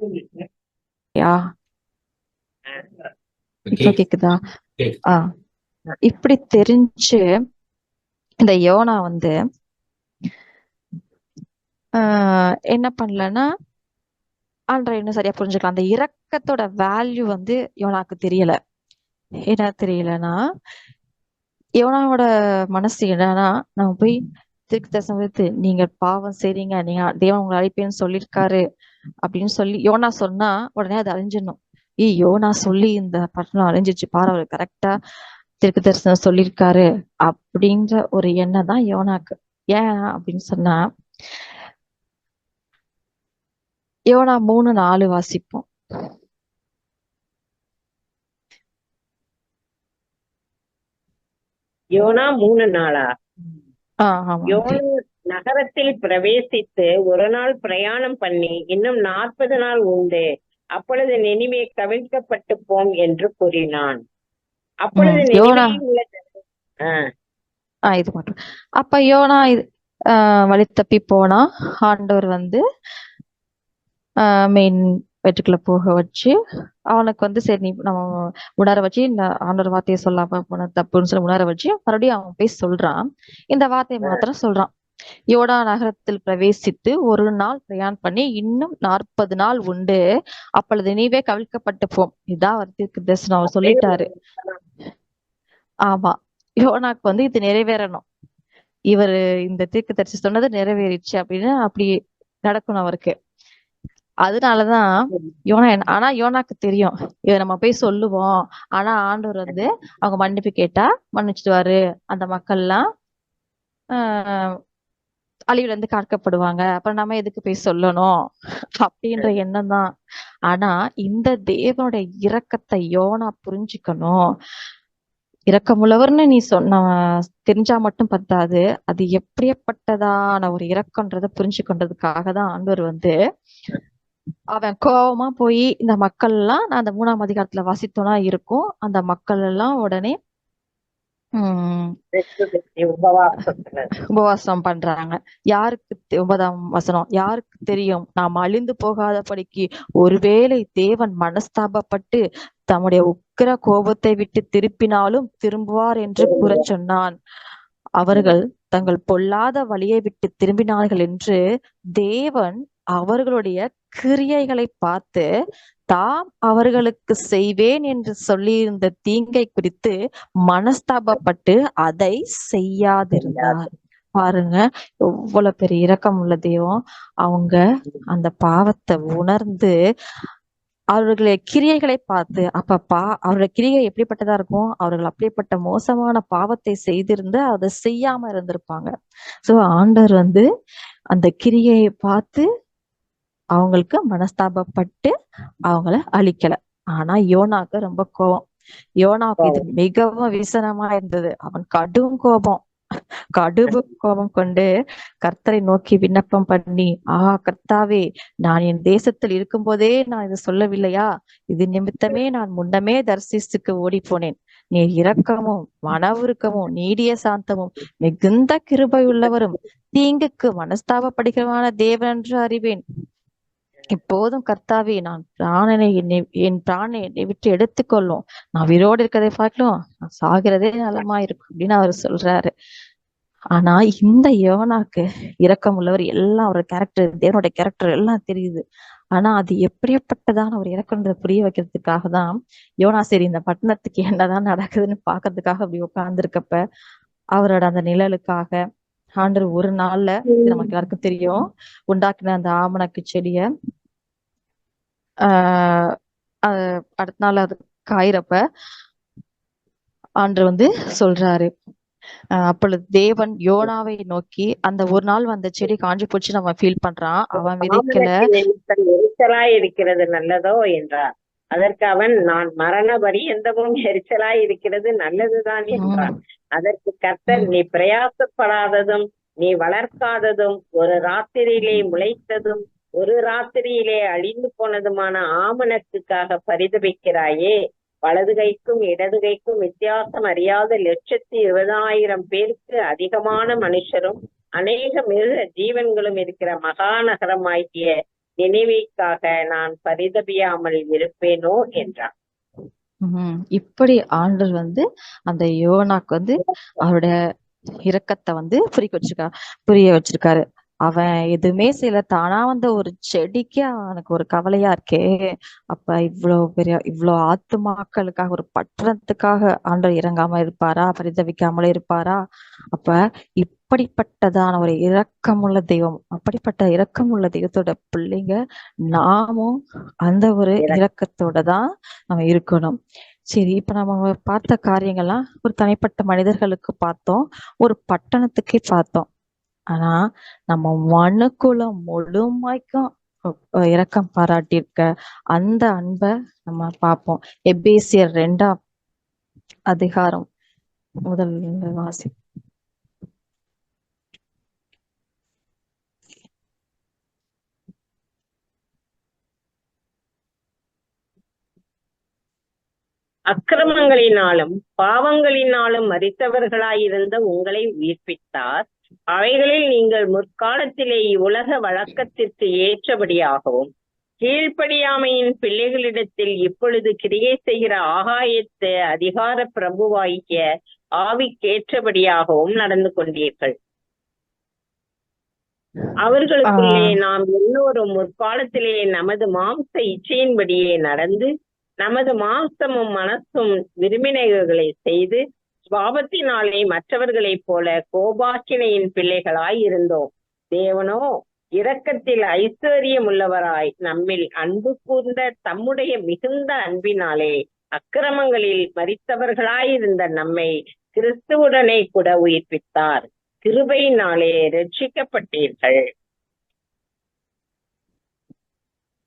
இப்ப கேக்குதா? இப்படி தெரிஞ்சு இந்த யோனா வந்து என்ன பண்ணலன்னா ஆண்டரை இன்னும் சரியா புரிஞ்சுக்கலாம். அந்த இரக்கத்தோட வேல்யூ வந்து யோனாக்கு தெரியல. என்ன தெரியலன்னா, யோனாவோட மனசு என்னன்னா, நம்ம போய் தீர்க்க தரிசனம் வைத்து நீங்க பாவம் செய்றீங்க, நீங்க தேவன் உங்களை அழிப்பேன்னு சொல்லியிருக்காரு அப்படின்னு சொல்லி யோனா சொன்னா உடனே அது அழிஞ்சிடணும். யோனா சொல்லி இந்த பட்டணம் அழிஞ்சிச்சு பாரு, அவர் கரெக்டா தீர்க்க தரிசனம் சொல்லியிருக்காரு அப்படின்ற ஒரு எண்ணம் தான் யோனாக்கு. ஏன் அப்படின்னு சொன்னா, யோனா 3:4 வாசிப்போம். யோனா 3 நாளா? ஆமா. யோனா நகரத்தில் பிரவேசித்து ஒரு நாள் பிரயாணம் பண்ணி இன்னும் 40 நாள் உண்டு, அப்பொழுது நினிவே கவிழ்க்கப்பட்டு போம் என்று கூறினான். அப்பொழுது யோனா நினிவேயில் உள்ள இது மட்டும். அப்ப யோனா வழி தப்பி போனா ஆண்டவர் வந்து மெயின் வீட்டுக்குள்ள போக வச்சு அவனுக்கு வந்து சரி நீ நம்ம உணர வச்சு இந்த ஆண்டவர் வார்த்தையை சொல்லாம போன தப்புன்னு சொல்லி உணர வச்சு மறுபடியும் அவன் போய் சொல்றான். இந்த வார்த்தையை மாத்திரம் சொல்றான். யோனா நகரத்தில் பிரவேசித்து ஒரு நாள் பிரயாணம் பண்ணி இன்னும் 40 நாள் உண்டு, அப்பொழுது நீவே கவிழ்க்கப்பட்டு போம். இதான் அவர் தீர்க்க தரிசனம் அவர் சொல்லிட்டாரு. ஆமா, யோனாக்கு வந்து இது நிறைவேறணும். இவரு இந்த தீர்க்க தரிசி சொன்னது நிறைவேறிச்சு அப்படின்னு அப்படி நடக்கணும் அவருக்கு. அதனாலதான் ஆனா யோனாக்கு தெரியும் இதை நம்ம போய் சொல்லுவோம், ஆனா ஆண்டவர் வந்து அவங்க மன்னிப்பு கேட்டா மன்னிச்சிடுவாரு, அந்த மக்கள் எல்லாம் அழிவுல இருந்து காக்கப்படுவாங்க, அப்புறம் நம்ம எதுக்கு போய் சொல்லணும் அப்படின்ற எண்ணம் தான். ஆனா இந்த தேவனுடைய இரக்கத்தை யோனா புரிஞ்சுக்கணும். இரக்கமுள்ளவர்னு நீ சொன்ன தெரிஞ்சா மட்டும் பத்தாது, அது எப்படியப்பட்டதான ஒரு இரக்கம்ன்றத புரிஞ்சு கொண்டதுக்காக தான் ஆண்டவர் வந்து அவன் கோபமா போய் இந்த மக்கள் எல்லாம், நான் அந்த 3ஆம் அதிகாரத்துல வாசித்தோம்னா இருக்கும், அந்த மக்கள் எல்லாம் உடனே உபவாசம் பண்றாங்க. யாருக்கு 9ஆம் வசனம், யாருக்கு தெரியும் நாம் அழிந்து போகாதபடிக்கு ஒருவேளை தேவன் மனஸ்தாபப்பட்டு தம்முடைய உக்கிர கோபத்தை விட்டு திருப்பினாலும் திரும்புவார் என்று கூற சொன்னான். அவர்கள் தங்கள் பொல்லாத வழியை விட்டு திரும்பினார்கள் என்று தேவன் அவர்களுடைய கிரியைகளை பார்த்து தாம் அவர்களுக்கு செய்வேன் என்று சொல்லியிருந்த தீங்கை குறித்து மனஸ்தாபப்பட்டு அதை செய்யாதிருந்தார். பாருங்க எவ்வளவு பெரிய இரக்கம் உள்ள தெய்வம். அவங்க அந்த பாவத்தை உணர்ந்து அவர்களுடைய கிரியைகளை பார்த்து, அவருடைய கிரியை எப்படிப்பட்டதா இருக்கும், அவர்கள் அப்படிப்பட்ட மோசமான பாவத்தை செய்திருந்து அதை செய்யாம இருந்திருப்பாங்க. சோ ஆண்டவர் வந்து அந்த கிரியையை பார்த்து அவங்களுக்கு மனஸ்தாபப்பட்டு அவங்கள அழிக்கல. ஆனா யோனாக்கு ரொம்ப கோபம். யோனாக்கு இது மிகவும் விசனமா இருந்தது. அவன் கடும் கோபம் கொண்டு கர்த்தரை நோக்கி விண்ணப்பம் பண்ணி, கர்த்தாவே, நான் என் தேசத்தில் இருக்கும் போதே நான் இதை சொல்லவில்லையா? இது நிமித்தமே நான் முன்னமே தர்சீசுக்கு ஓடி போனேன். நீர் இரக்கமும் மனவுருக்கமும் நீடிய சாந்தமும் மிகுந்த கிருபை உள்ளவரும் தீங்குக்கு மனஸ்தாபப்படுகிறவான தேவன் என்று அறிவேன். இப்போதும் கர்த்தாவே, நான் என் பிராணனை என்னை விட்டு எடுத்துக்கொள்ளும். நான் உயிரோடு இருக்கிறதை பார்க்கலாம், நான் சாகிறதே நலமா இருக்கும் அப்படின்னு அவர் சொல்றாரு. ஆனா இந்த யோனாக்கு இரக்கம் உள்ளவர், எல்லாம் ஒரு கேரக்டர், தேவனுடைய கேரக்டர் எல்லாம் தெரியுது. ஆனா அது எப்படிப்பட்டதான ஒரு இரக்கம்ன்றதை புரிய வைக்கிறதுக்காக தான் யோனா சரி இந்த பட்டணத்துக்கு என்னதான் நடக்குதுன்னு பாக்குறதுக்காக அப்படி உட்கார்ந்துருக்கப்ப அவரோட அந்த நிழலுக்காக ஆண்டவர் ஒரு நாள்ல, நமக்கு எல்லாருக்கும் தெரியும், உண்டாக்குன அந்த ஆமணக்கு செடிய அடுத்த நாள் அது காயிறப்ப ஆண்டவர் வந்து சொல்றாரு, அப்பொழுது தேவன் யோனாவை நோக்கி, அந்த ஒரு நாள் அந்த செடி காஞ்சு போச்சு நம்ம ஃபீல் பண்றான், அவன் விதைக்கல, எரிச்சலாய் இருக்கிறது நல்லதோ என்றார். அதற்கு அவன், நான் மரண பரியந்தமும் எரிச்சலாய் இருக்கிறது நல்லதுதான் என்றான். அதற்கு கர்த்தர், நீ பிரயாசப்படாததும் நீ வளர்க்காததும் ஒரு ராத்திரியிலே முளைத்ததும் ஒரு ராத்திரியிலே அழிந்து போனதுமான ஆமணக்குக்காக பரிதபிக்கிறாயே, வலது கைக்கும் இடது கைக்கும் வித்தியாசம் அறியாத 120,000 பேருக்கு அதிகமான மனுஷரும் அநேக மிருக ஜீவன்களும் இருக்கிற மகாநகரமாகிய நினைவைக்காக நான் பரிதபியாமல் இருப்பேனோ என்றான். இப்படி ஆண்டவர் வந்து அந்த யோனாக்கு வந்து அவருடைய இரக்கத்தை வந்து புரிய வச்சிருக்காரு. அவன் எதுவுமே செய்யல, தானா வந்த ஒரு செடிக்கு அவனுக்கு ஒரு கவலையா இருக்கே. அப்ப இவ்வளோ ஆத்துமாக்களுக்காக, ஒரு பட்டணத்துக்காக ஆண்டவர் இறங்காம இருப்பாரா? பரிதவிக்காமலே இருப்பாரா? அப்ப இப்படிப்பட்டதான ஒரு இரக்கமுள்ள தெய்வம், அப்படிப்பட்ட இரக்கமுள்ள தெய்வத்தோட பிள்ளைங்க நாமும் அந்த ஒரு இரக்கத்தோட தான் நம்ம இருக்கணும். சரி, இப்ப நம்ம பார்த்த காரியங்கள்லாம் ஒரு தனிப்பட்ட மனிதர்களுக்கு பார்த்தோம், ஒரு பட்டணத்துக்கே பார்த்தோம். ஆனா நம்ம மனுக்குலம் முழுமைக்கும் இரக்கம் பாராட்டியிருக்க அந்த அன்பை நம்ம பார்ப்போம். எபேசியர் 2ஆம் அதிகாரம் முதல் வாசி. அக்கிரமங்களினாலும் பாவங்களினாலும் மரித்தவர்களாயிருந்த உங்களை உயிர்ப்பித்தார். அவைகளில் நீங்கள் முற்காலத்திலே இவ்வுலக வழக்கத்திற்கு ஏற்றபடியாகவும் கீழ்ப்படியாமையின் பிள்ளைகளிடத்தில் இப்பொழுது கிரியை செய்கிற ஆகாயத்து அதிகார பிரபுவாகிய ஆவிக்கேற்றபடியாகவும் நடந்து கொண்டீர்கள். அவர்களுக்குள்ளே நாம் எல்லோரும் முற்காலத்திலே நமது மாம்ச இச்சையின்படியே நடந்து நமது மாம்சமும் மனசும் விரும்பினைகளை செய்து சுவாபத்தினாலே மற்றவர்களைப் போல கோபாக்கினையின் பிள்ளைகளாய் இருந்தோம். தேவனோ இரக்கத்தில் ஐஸ்வர்யம் உள்ளவராய் நம்மில் அன்பு கூர்ந்த தம்முடைய மிகுந்த அன்பினாலே அக்கிரமங்களில் மரித்தவர்களாயிருந்த நம்மை கிறிஸ்துவுடனே கூட உயிர்ப்பித்தார். கிருபையினாலே ரட்சிக்கப்பட்டீர்கள்.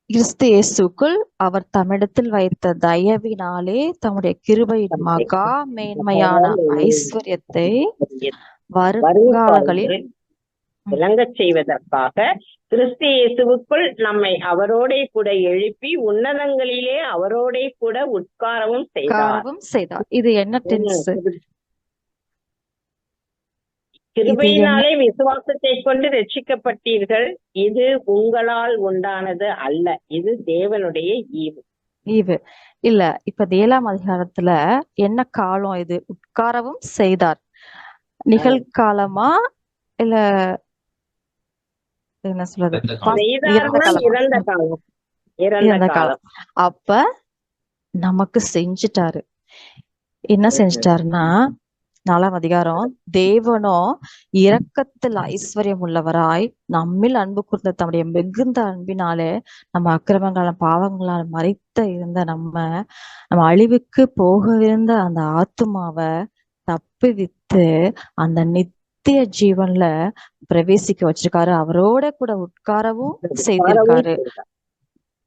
கிறிஸ்து இயேசுக்குள் அவர் தம்மிடத்தில் வைத்த தயவினாலே தம்முடைய கிருபையின் மகா மேன்மையான ஐஸ்வர்யத்தை வருங்காலங்களில் விளங்கச் செய்வதற்காக கிறிஸ்து இயேசுவுக்குள் நம்மை அவரோட கூட எழுப்பி உன்னதங்களிலே அவரோட கூட உட்காரவும் செய்தார். இது என்ன டென்ஸ்? கிருபையினாலே விசுவாசத்தை கொண்டு ரட்சிக்கப்பட்டீர்கள். இது உங்களால் உண்டானது அல்ல, இது தேவனுடைய ஈவு இல்ல. இப்ப 7ஆம் அதிகாரத்துல என்ன காலம் இது? உட்காரவும் செய்தார். நிகழ்காலமா இல்ல என்ன சொல்றது? இறந்த காலம். அப்ப நமக்கு செஞ்சுட்டாரு. என்ன செஞ்சுட்டாருன்னா, 4ஆம் அதிகாரம், தேவனோ இரக்கத்தில் ஐஸ்வர்யம் உள்ளவராய் நம்மில் அன்பு கூர்ந்த தம்முடைய மிகுந்த அன்பினாலே நம்ம அக்கிரமங்களால் பாவங்களால் மறைத்த இருந்த நம்ம அழிவுக்கு போகவிருந்த அந்த ஆத்துமாவை தப்புவித்து அந்த நித்திய ஜீவன்ல பிரவேசிக்க வச்சிருக்காரு. அவரோட கூட உட்காரவும் செய்திருக்காரு.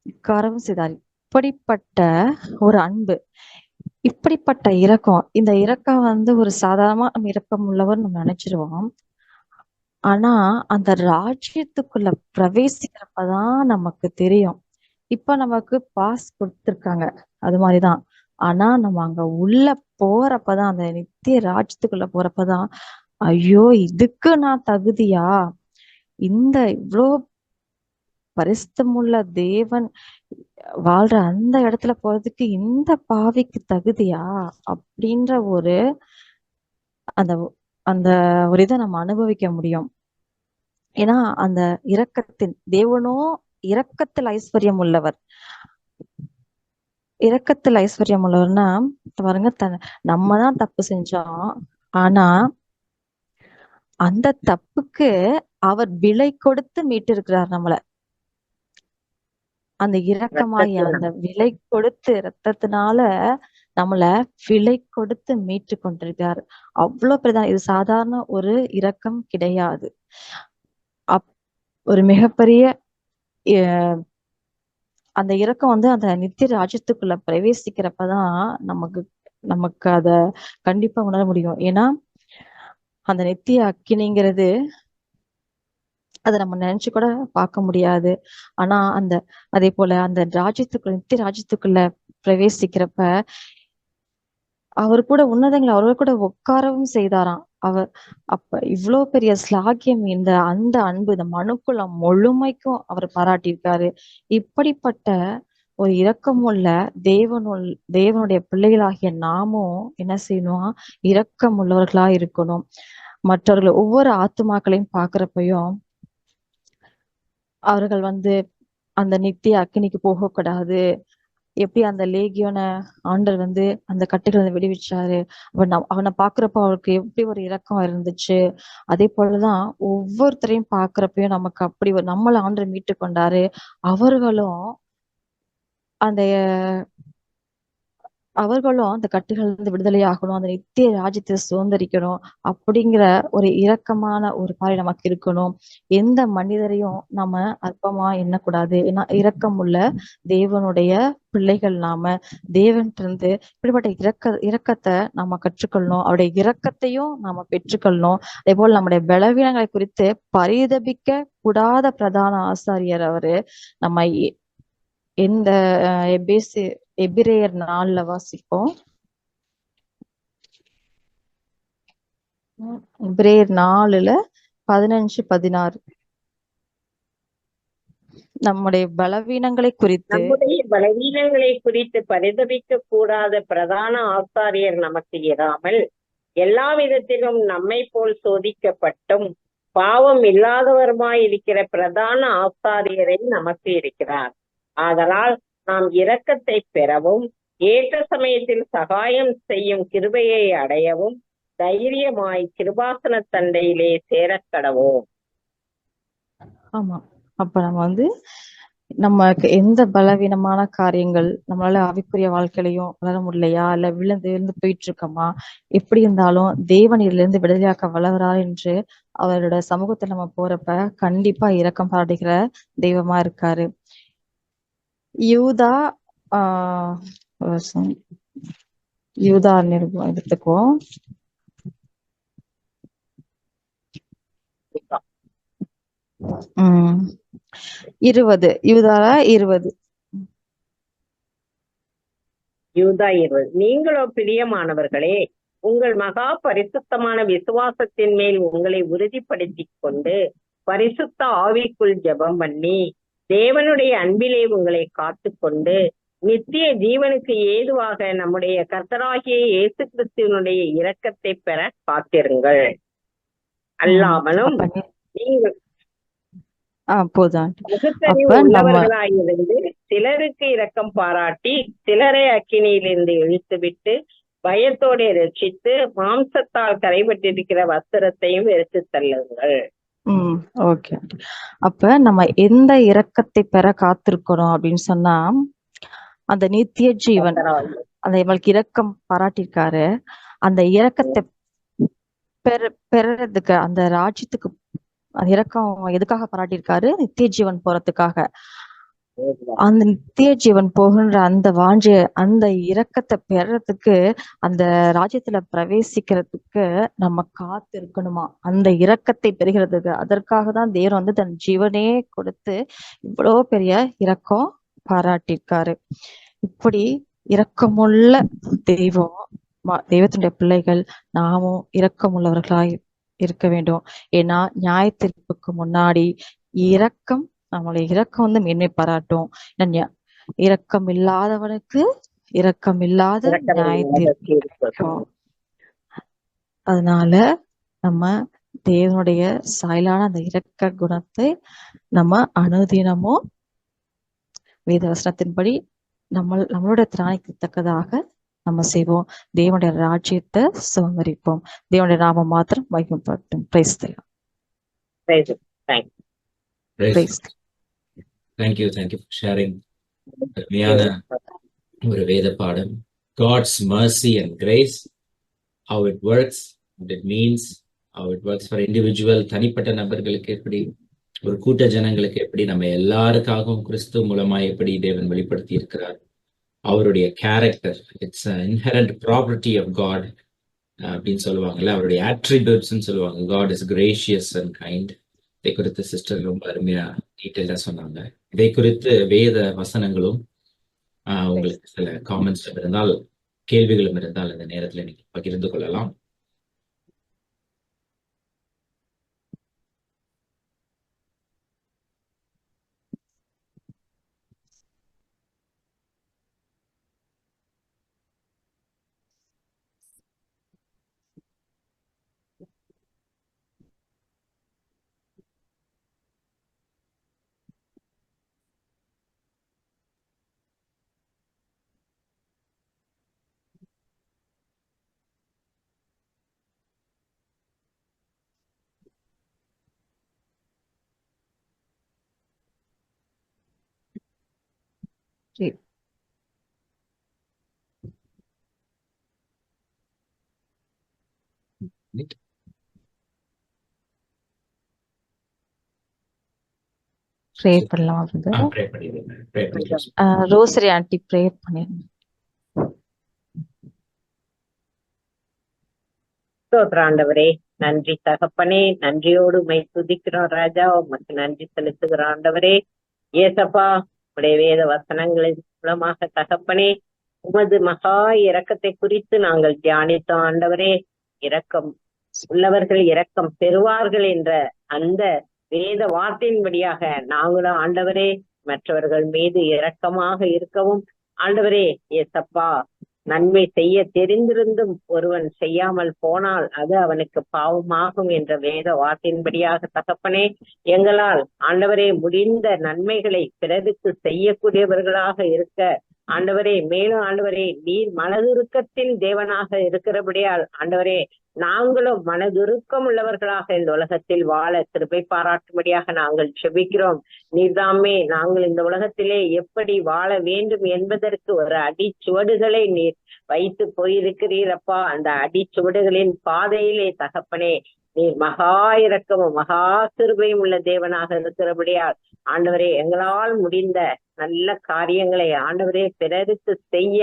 இப்படிப்பட்ட ஒரு அன்பு, இப்படிப்பட்ட இரக்கம். இந்த இரக்கம் வந்து ஒரு சாதாரணமா நம்ம இரக்கம் உள்ளவர் நம்ம நினைச்சிருவோம். ஆனா அந்த ராஜ்யத்துக்குள்ள பிரவேசிக்கிறப்பதான் நமக்கு தெரியும். இப்ப நமக்கு பாஸ் கொடுத்துருக்காங்க, அது மாதிரிதான். ஆனா நம்ம அங்க உள்ள போறப்பதான், அந்த நித்திய ராஜ்யத்துக்குள்ள போறப்பதான், ஐயோ இதுக்கு நான் தகுதியா? இந்த இவ்வளோ பரிசுத்தமுள்ள தேவன் வாழ்ற அந்த இடத்துல போறதுக்கு இந்த பாவிக்கு தகுதியா? அப்படின்ற ஒரு அந்த அந்த ஒரு இதை நம்ம அனுபவிக்க முடியும். ஏன்னா அந்த தேவனோ இரக்கத்தில் ஐஸ்வர்யம் உள்ளவர். இரக்கத்தில் ஐஸ்வர்யம் உள்ளவர்னா பாருங்க, நம்ம தான் தப்பு செஞ்சோம். ஆனா அந்த தப்புக்கு அவர் விலை கொடுத்து மீட்டு இருக்கிறார் நம்மள. அந்த இரக்கமாகி அந்த விலை கொடுத்து இரத்தத்தினால நம்மள விலை கொடுத்து மீட்டு கொண்டிருக்கார். அவ்வளவு பிரதான. இது சாதாரண ஒரு இரக்கம் கிடையாது. ஒரு மிகப்பெரிய அந்த இரக்கம் வந்து அந்த நித்திய ராஜ்யத்துக்குள்ள பிரவேசிக்கிறப்பதான் நமக்கு அத கண்டிப்பா உணர முடியும். ஏன்னா அந்த நித்திய அக்கினிங்கிறது அதை நம்ம நினைச்சு கூட பார்க்க முடியாது. ஆனா அதே போல அந்த நித்திய ராஜ்யத்துக்குள்ள பிரவேசிக்கிறப்ப அவர் கூட உன்னதங்களை அவரோட கூட உட்காரவும் செய்தாராம். அப்ப இவ்வளவு பெரிய ஸ்லாகியம், அந்த அன்பு இந்த மனுக்குலம் முழுமைக்கும் அவர் பாராட்டியிருக்காரு. இப்படிப்பட்ட ஒரு இரக்கமுள்ள தேவனுடைய பிள்ளைகளாகிய நாமும் என்ன செய்யணும்? இரக்கம் உள்ளவர்களா இருக்கணும். மற்றவர்கள் ஒவ்வொரு ஆத்துமாக்களையும் பார்க்கிறப்பையும் அவர்கள் அந்த நித்திய அக்கினிக்கு போகக்கூடாது. எப்படி அந்த லேகியோனை ஆண்டவர் அந்த கட்டுகளை விடுவிச்சாரு, அவனை பாக்குறப்ப அவருக்கு எப்படி ஒரு இரக்கம் இருந்துச்சு. அதே போலதான் ஒவ்வொருத்தரையும் பாக்குறப்பையும் நமக்கு அப்படி நம்மள ஆண்டவர் மீட்டு கொண்டாரு. அவர்களும் அந்த அந்த கட்டுகள் விடுதலை ஆகணும், அந்த நித்திய ராஜ்யத்தை சுதந்திரிக்கணும் அப்படிங்கிற ஒரு இரக்கமான ஒரு பார்வை நமக்கு இருக்கணும். எந்த மனிதரையும் நம்ம அற்பமா எண்ணக்கூடாது. ஏன்னா இரக்கம் உள்ள தேவனுடைய பிள்ளைகள் நாம. தேவன்கிட்ட இப்படிப்பட்ட இரக்கத்தை நாம கற்றுக்கொள்ளணும். அவருடைய இரக்கத்தையும் நாம பெற்றுக்கொள்ளணும். அதே போல் நம்முடைய பலவீனங்களை குறித்து பரிதபிக்க கூடாத பிரதான ஆசாரியர் அவரு. நம்ம இந்த எபிரேயர் 4 வாசிப்போம். எபிரேயர் 4 15-16 நம்முடைய பலவீனங்களை குறித்து பரிதபிக்க கூடாத பிரதான ஆசாரியர் நமக்கு இராமல் எல்லா விதத்திலும் நம்மை போல் சோதிக்கப்பட்டும் பாவம் இல்லாதவருமாய் இருக்கிற பிரதான ஆசாரியரை நமக்கு இருக்கிறார். ஆதலால் நாம் இரக்கத்தை பெறவும் ஏற்ற சமயத்தில் சகாயம் செய்யும் கிருபையை அடையவும் தைரியமாய் கிருபாசன தண்டையிலே சேரக்கடவோம். ஆமா, அப்ப நம்ம நமக்கு எந்த பலவீனமான காரியங்கள் நம்மளால ஆவிக்குரிய வாழ்க்கையிலையும் வளர முடியலையா, இல்ல விழுந்து போயிட்டு இருக்கோமா, எப்படி இருந்தாலும் தேவன் இதுல இருந்து விடுதலையாக்க வளர்றார் என்று அவரோட சமூகத்துல நம்ம போறப்ப கண்டிப்பா இரக்கம் பாராட்டுகிற தெய்வமா இருக்காரு. யூதா யூதா எடுத்துக்குவோம். யூதா 20. நீங்களோ பிரியமானவர்களே, உங்கள் மகா பரிசுத்தமான விசுவாசத்தின் மேல் உங்களை உறுதிப்படுத்தி கொண்டு பரிசுத்த ஆவிக்குள் ஜெபம் பண்ணி தேவனுடைய அன்பிலே உங்களை காத்து கொண்டு நித்திய ஜீவனுக்கு ஏதுவாக நம்முடைய கர்த்தராகிய இயேசு கிறிஸ்துவனுடைய இரக்கத்தை பெற காத்திருங்கள். அல்லாமலும் நீங்கள் உள்ளவர்களாயிருந்து சிலருக்கு இரக்கம் பாராட்டி சிலரை அக்கினியிலிருந்து இழுத்துவிட்டு பயத்தோடு ரட்சித்து மாம்சத்தால் கரைபட்டிருக்கிற வஸ்திரத்தையும் வெறுத்து தள்ளுங்கள். ஓகே. அப்ப நம்ம எந்த இரக்கத்தை பெற காத்திருக்கிறோம் அப்படின்னு சொன்னா, அந்த நித்திய ஜீவன் அந்த இவளுக்கு இரக்கம் பாராட்டியிருக்காரு. அந்த இரக்கத்தை பெறறதுக்கு அந்த ராஜ்யத்துக்கு அந்த இரக்கம் எதுக்காக பாராட்டியிருக்காரு? நித்திய ஜீவன் போறதுக்காக. அந்த நித்திய ஜீவன் போகின்ற அந்த வாஞ்ச அந்த இரக்கத்தை பெறறதுக்கு அந்த ராஜ்யத்துல பிரவேசிக்கிறதுக்கு நம்ம காத்து இருக்கணுமா? அந்த இரக்கத்தை பெறுகிறதுக்கு அதற்காக தான் தேவன் தன் ஜீவனே கொடுத்து இவ்வளவு பெரிய இரக்கம் பாராட்டியிருக்காரு. இப்படி இரக்கமுள்ள தெய்வத்தினுடைய பிள்ளைகள் நாமும் இரக்கமுள்ளவர்களாய் இருக்க வேண்டும். ஏன்னா நியாய தீர்ப்புக்கு முன்னாடி இரக்கம் நம்மளுடைய இரக்கம் மேன்மை பாராட்டும். இரக்கம் இல்லாதவனுக்கு இரக்கம் இல்லாத நியாய தீர்ப்பு. அதனால நம்ம தேவனுடைய சாயலான அந்த இரக்க குணத்தை நம்ம அனுதினமும் வேத வசனத்தின்படி நம்மளோட திராணிக்கு தக்கதாக நம்ம செய்வோம். தேவனுடைய ராஜ்யத்தை சுதந்திரிப்போம். தேவனுடைய நாம மாத்திரம் மகிமைப்படும். Praise the Lord. Thank you for sharing. அருமையான ஒரு வேத பாடம். God's mercy and grace, how it works, what it means, how it works for individual, தனிப்பட்ட நபர்களுக்கு எப்படி, ஒரு கூட்ட ஜனங்களுக்கு எப்படி, நம்ம எல்லாருக்காகவும் கிறிஸ்து மூலமா எப்படி தேவன் வெளிப்படுத்தி இருக்கிறார். அவருடைய character, it's inherent property of God அப்படின்னு சொல்லுவாங்கல்ல, அவருடைய ஆட்ரிபியூட்ஸ்ன்னு சொல்லுவாங்க. God is gracious and kind. இதை குறித்து சிஸ்டர் ரொம்ப அருமையா டீட்டெயிலா சொன்னாங்க. இதை குறித்து வேத வசனங்களும் உங்களுக்கு சில காமெண்ட்ஸ் இருந்தால், கேள்விகளும் இருந்தால் இந்த நேரத்துல நீங்க பகிர்ந்து கொள்ளலாம். ப்ரே பண்ணலாமா பிரதர்? pray பண்ணிடுங்க. Pray பண்ணி close ரோசரி ஆண்டி ப்ரே பண்ணிருங்க. ஸ்தோத்திரம் ஆண்டவரே, நன்றி தகப்பனே, நன்றியோடு உம்மை துதிக்கிறோம் ராஜா, உமக்கு நன்றி செலுத்துகிறோம் ஆண்டவரே. ஏசப்பா, உடைய வேத வசனங்களின் மூலமாக தகப்பனே உமது மகா இரக்கத்தை குறித்து நாங்கள் தியானித்தோம் ஆண்டவரே. இரக்கம் உள்ளவர்கள் இரக்கம் பெறுவார்கள் என்ற அந்த வேத வார்த்தையின்படியாக நாங்களும் ஆண்டவரே மற்றவர்கள் மீது இரக்கமாக இருக்கவும் ஆண்டவரே. ஏசப்பா, நன்மை செய்ய தெரிந்திருந்தும் ஒருவன் செய்யாமல் போனால் அது அவனுக்கு பாவமாகும் என்ற வேத வார்த்தையின்படியாக தகப்பனே, எங்களால் ஆண்டவரே முடிந்த நன்மைகளை பிறருக்கு செய்யக்கூடியவர்களாக இருக்க ஆண்டவரே, மேலும் ஆண்டவரே நீர் மனதுருக்கத்தின் தேவனாக இருக்கிறபடியால் ஆண்டவரே நாங்களும் மனதுருக்கம் உள்ளவர்களாக இந்த உலகத்தில் வாழ கிருபை பாராட்டும்படியாக நாங்கள் செபிக்கிறோம். நீர்தாமே நாங்கள் இந்த உலகத்திலே எப்படி வாழ வேண்டும் என்பதற்கு ஒரு அடிச்சுவடுகளை நீர் வைத்து போயிருக்கிறீரப்பா. அந்த அடிச்சுவடுகளின் பாதையிலே தகப்பனே நீர் மகா இரக்கமும் மகா கிருபையும் உள்ள தேவனாக இருக்கிறபடியால் ஆண்டவரே எங்களால் முடிந்த நல்ல காரியங்களை ஆண்டவரே பிறருக்கு செய்ய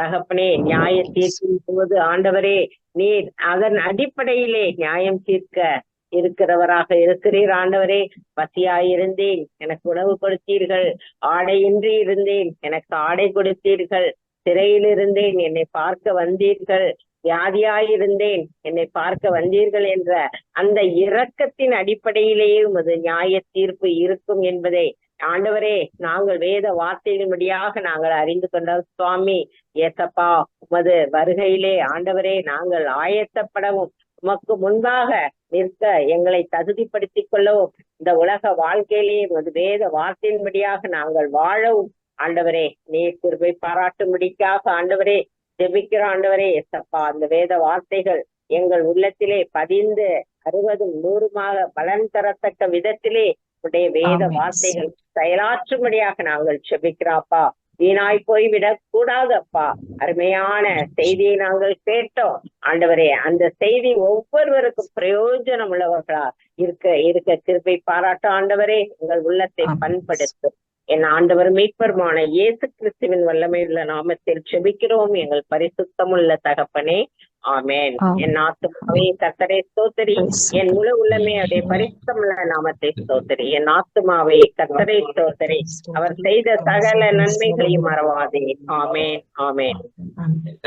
தகப்பனே நியாய தீர்க்கும் போது ஆண்டவரே நீர் அதன் அடிப்படையிலே நியாயம் தீர்க்க இருக்கிறவராக இருக்கிறீர் ஆண்டவரே. பசியாயிருந்தேன் எனக்கு உணவு கொடுத்தீர்கள், ஆடையின்றி இருந்தேன் எனக்கு ஆடை கொடுத்தீர்கள், சிறையில் இருந்தேன் என்னை பார்க்க வந்தீர்கள், வியாதியாயிருந்தேன் என்னை பார்க்க வந்தீர்கள் என்ற அந்த இரக்கத்தின் அடிப்படையிலேயே உமது நியாய தீர்ப்பு இருக்கும் என்பதை ஆண்டவரே நாங்கள் வேத வார்த்தையின்படியாக நாங்கள் அறிந்து கொண்டோம் சுவாமி. ஏசப்பா, உமது வருகையிலே ஆண்டவரே நாங்கள் ஆயத்தப்படவும் உமக்கு முன்பாக நிற்க எங்களை தகுதிப்படுத்திக் கொள்ளவும் இந்த உலக வாழ்க்கையிலேயே உமது வேத வார்த்தையின்படியாக நாங்கள் வாழவும் ஆண்டவரே நீர் கிருபை பாராட்டும்படிக்காக ஆண்டவரே ஜெபிக்கிற ஆண்டவரே. ஏசப்பா, அந்த வேத வார்த்தைகள் எங்கள் உள்ளத்திலே பதிந்து 60 100 பலன் தரத்தக்க விதத்திலே உடைய வேத வார்த்தைகள் செயலாற்றும்படியாக நாங்கள் செபிக்கிறாப்பா. வீணாய் போய்விடக் கூடாது அப்பா. அருமையான செய்தியை நாங்கள் கேட்டோம் ஆண்டவரே. அந்த செய்தி ஒவ்வொருவருக்கும் பிரயோஜனம் உள்ளவர்களா இருக்க கிருபை பாராட்ட ஆண்டவரே. எங்கள் உள்ளத்தை பண்படுத்தும் என் ஆண்டவர் மீட்பருமான இயேசு கிறிஸ்துவின் வல்லமையுள்ள நாமத்தில் செபிக்கிறோம் எங்கள் பரிசுத்தமுள்ள தகப்பனே, ஆமேன். என் ஆத்துமாவே கர்த்தரை ஸ்தோத்திரி, என் முழு உள்ளமே அவருடைய பரிசுத்தமுள்ள நாமத்தை ஸ்தோத்திரி. என் ஆத்துமாவே கர்த்தரை ஸ்தோத்திரி, அவர் செய்த சகல நன்மைகளையும் மறவாதே. ஆமேன், ஆமேன்.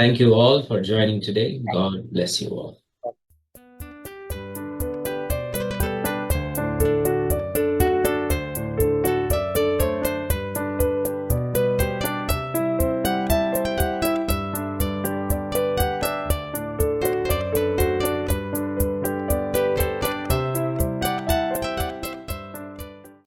Thank you all for joining today. God bless you all.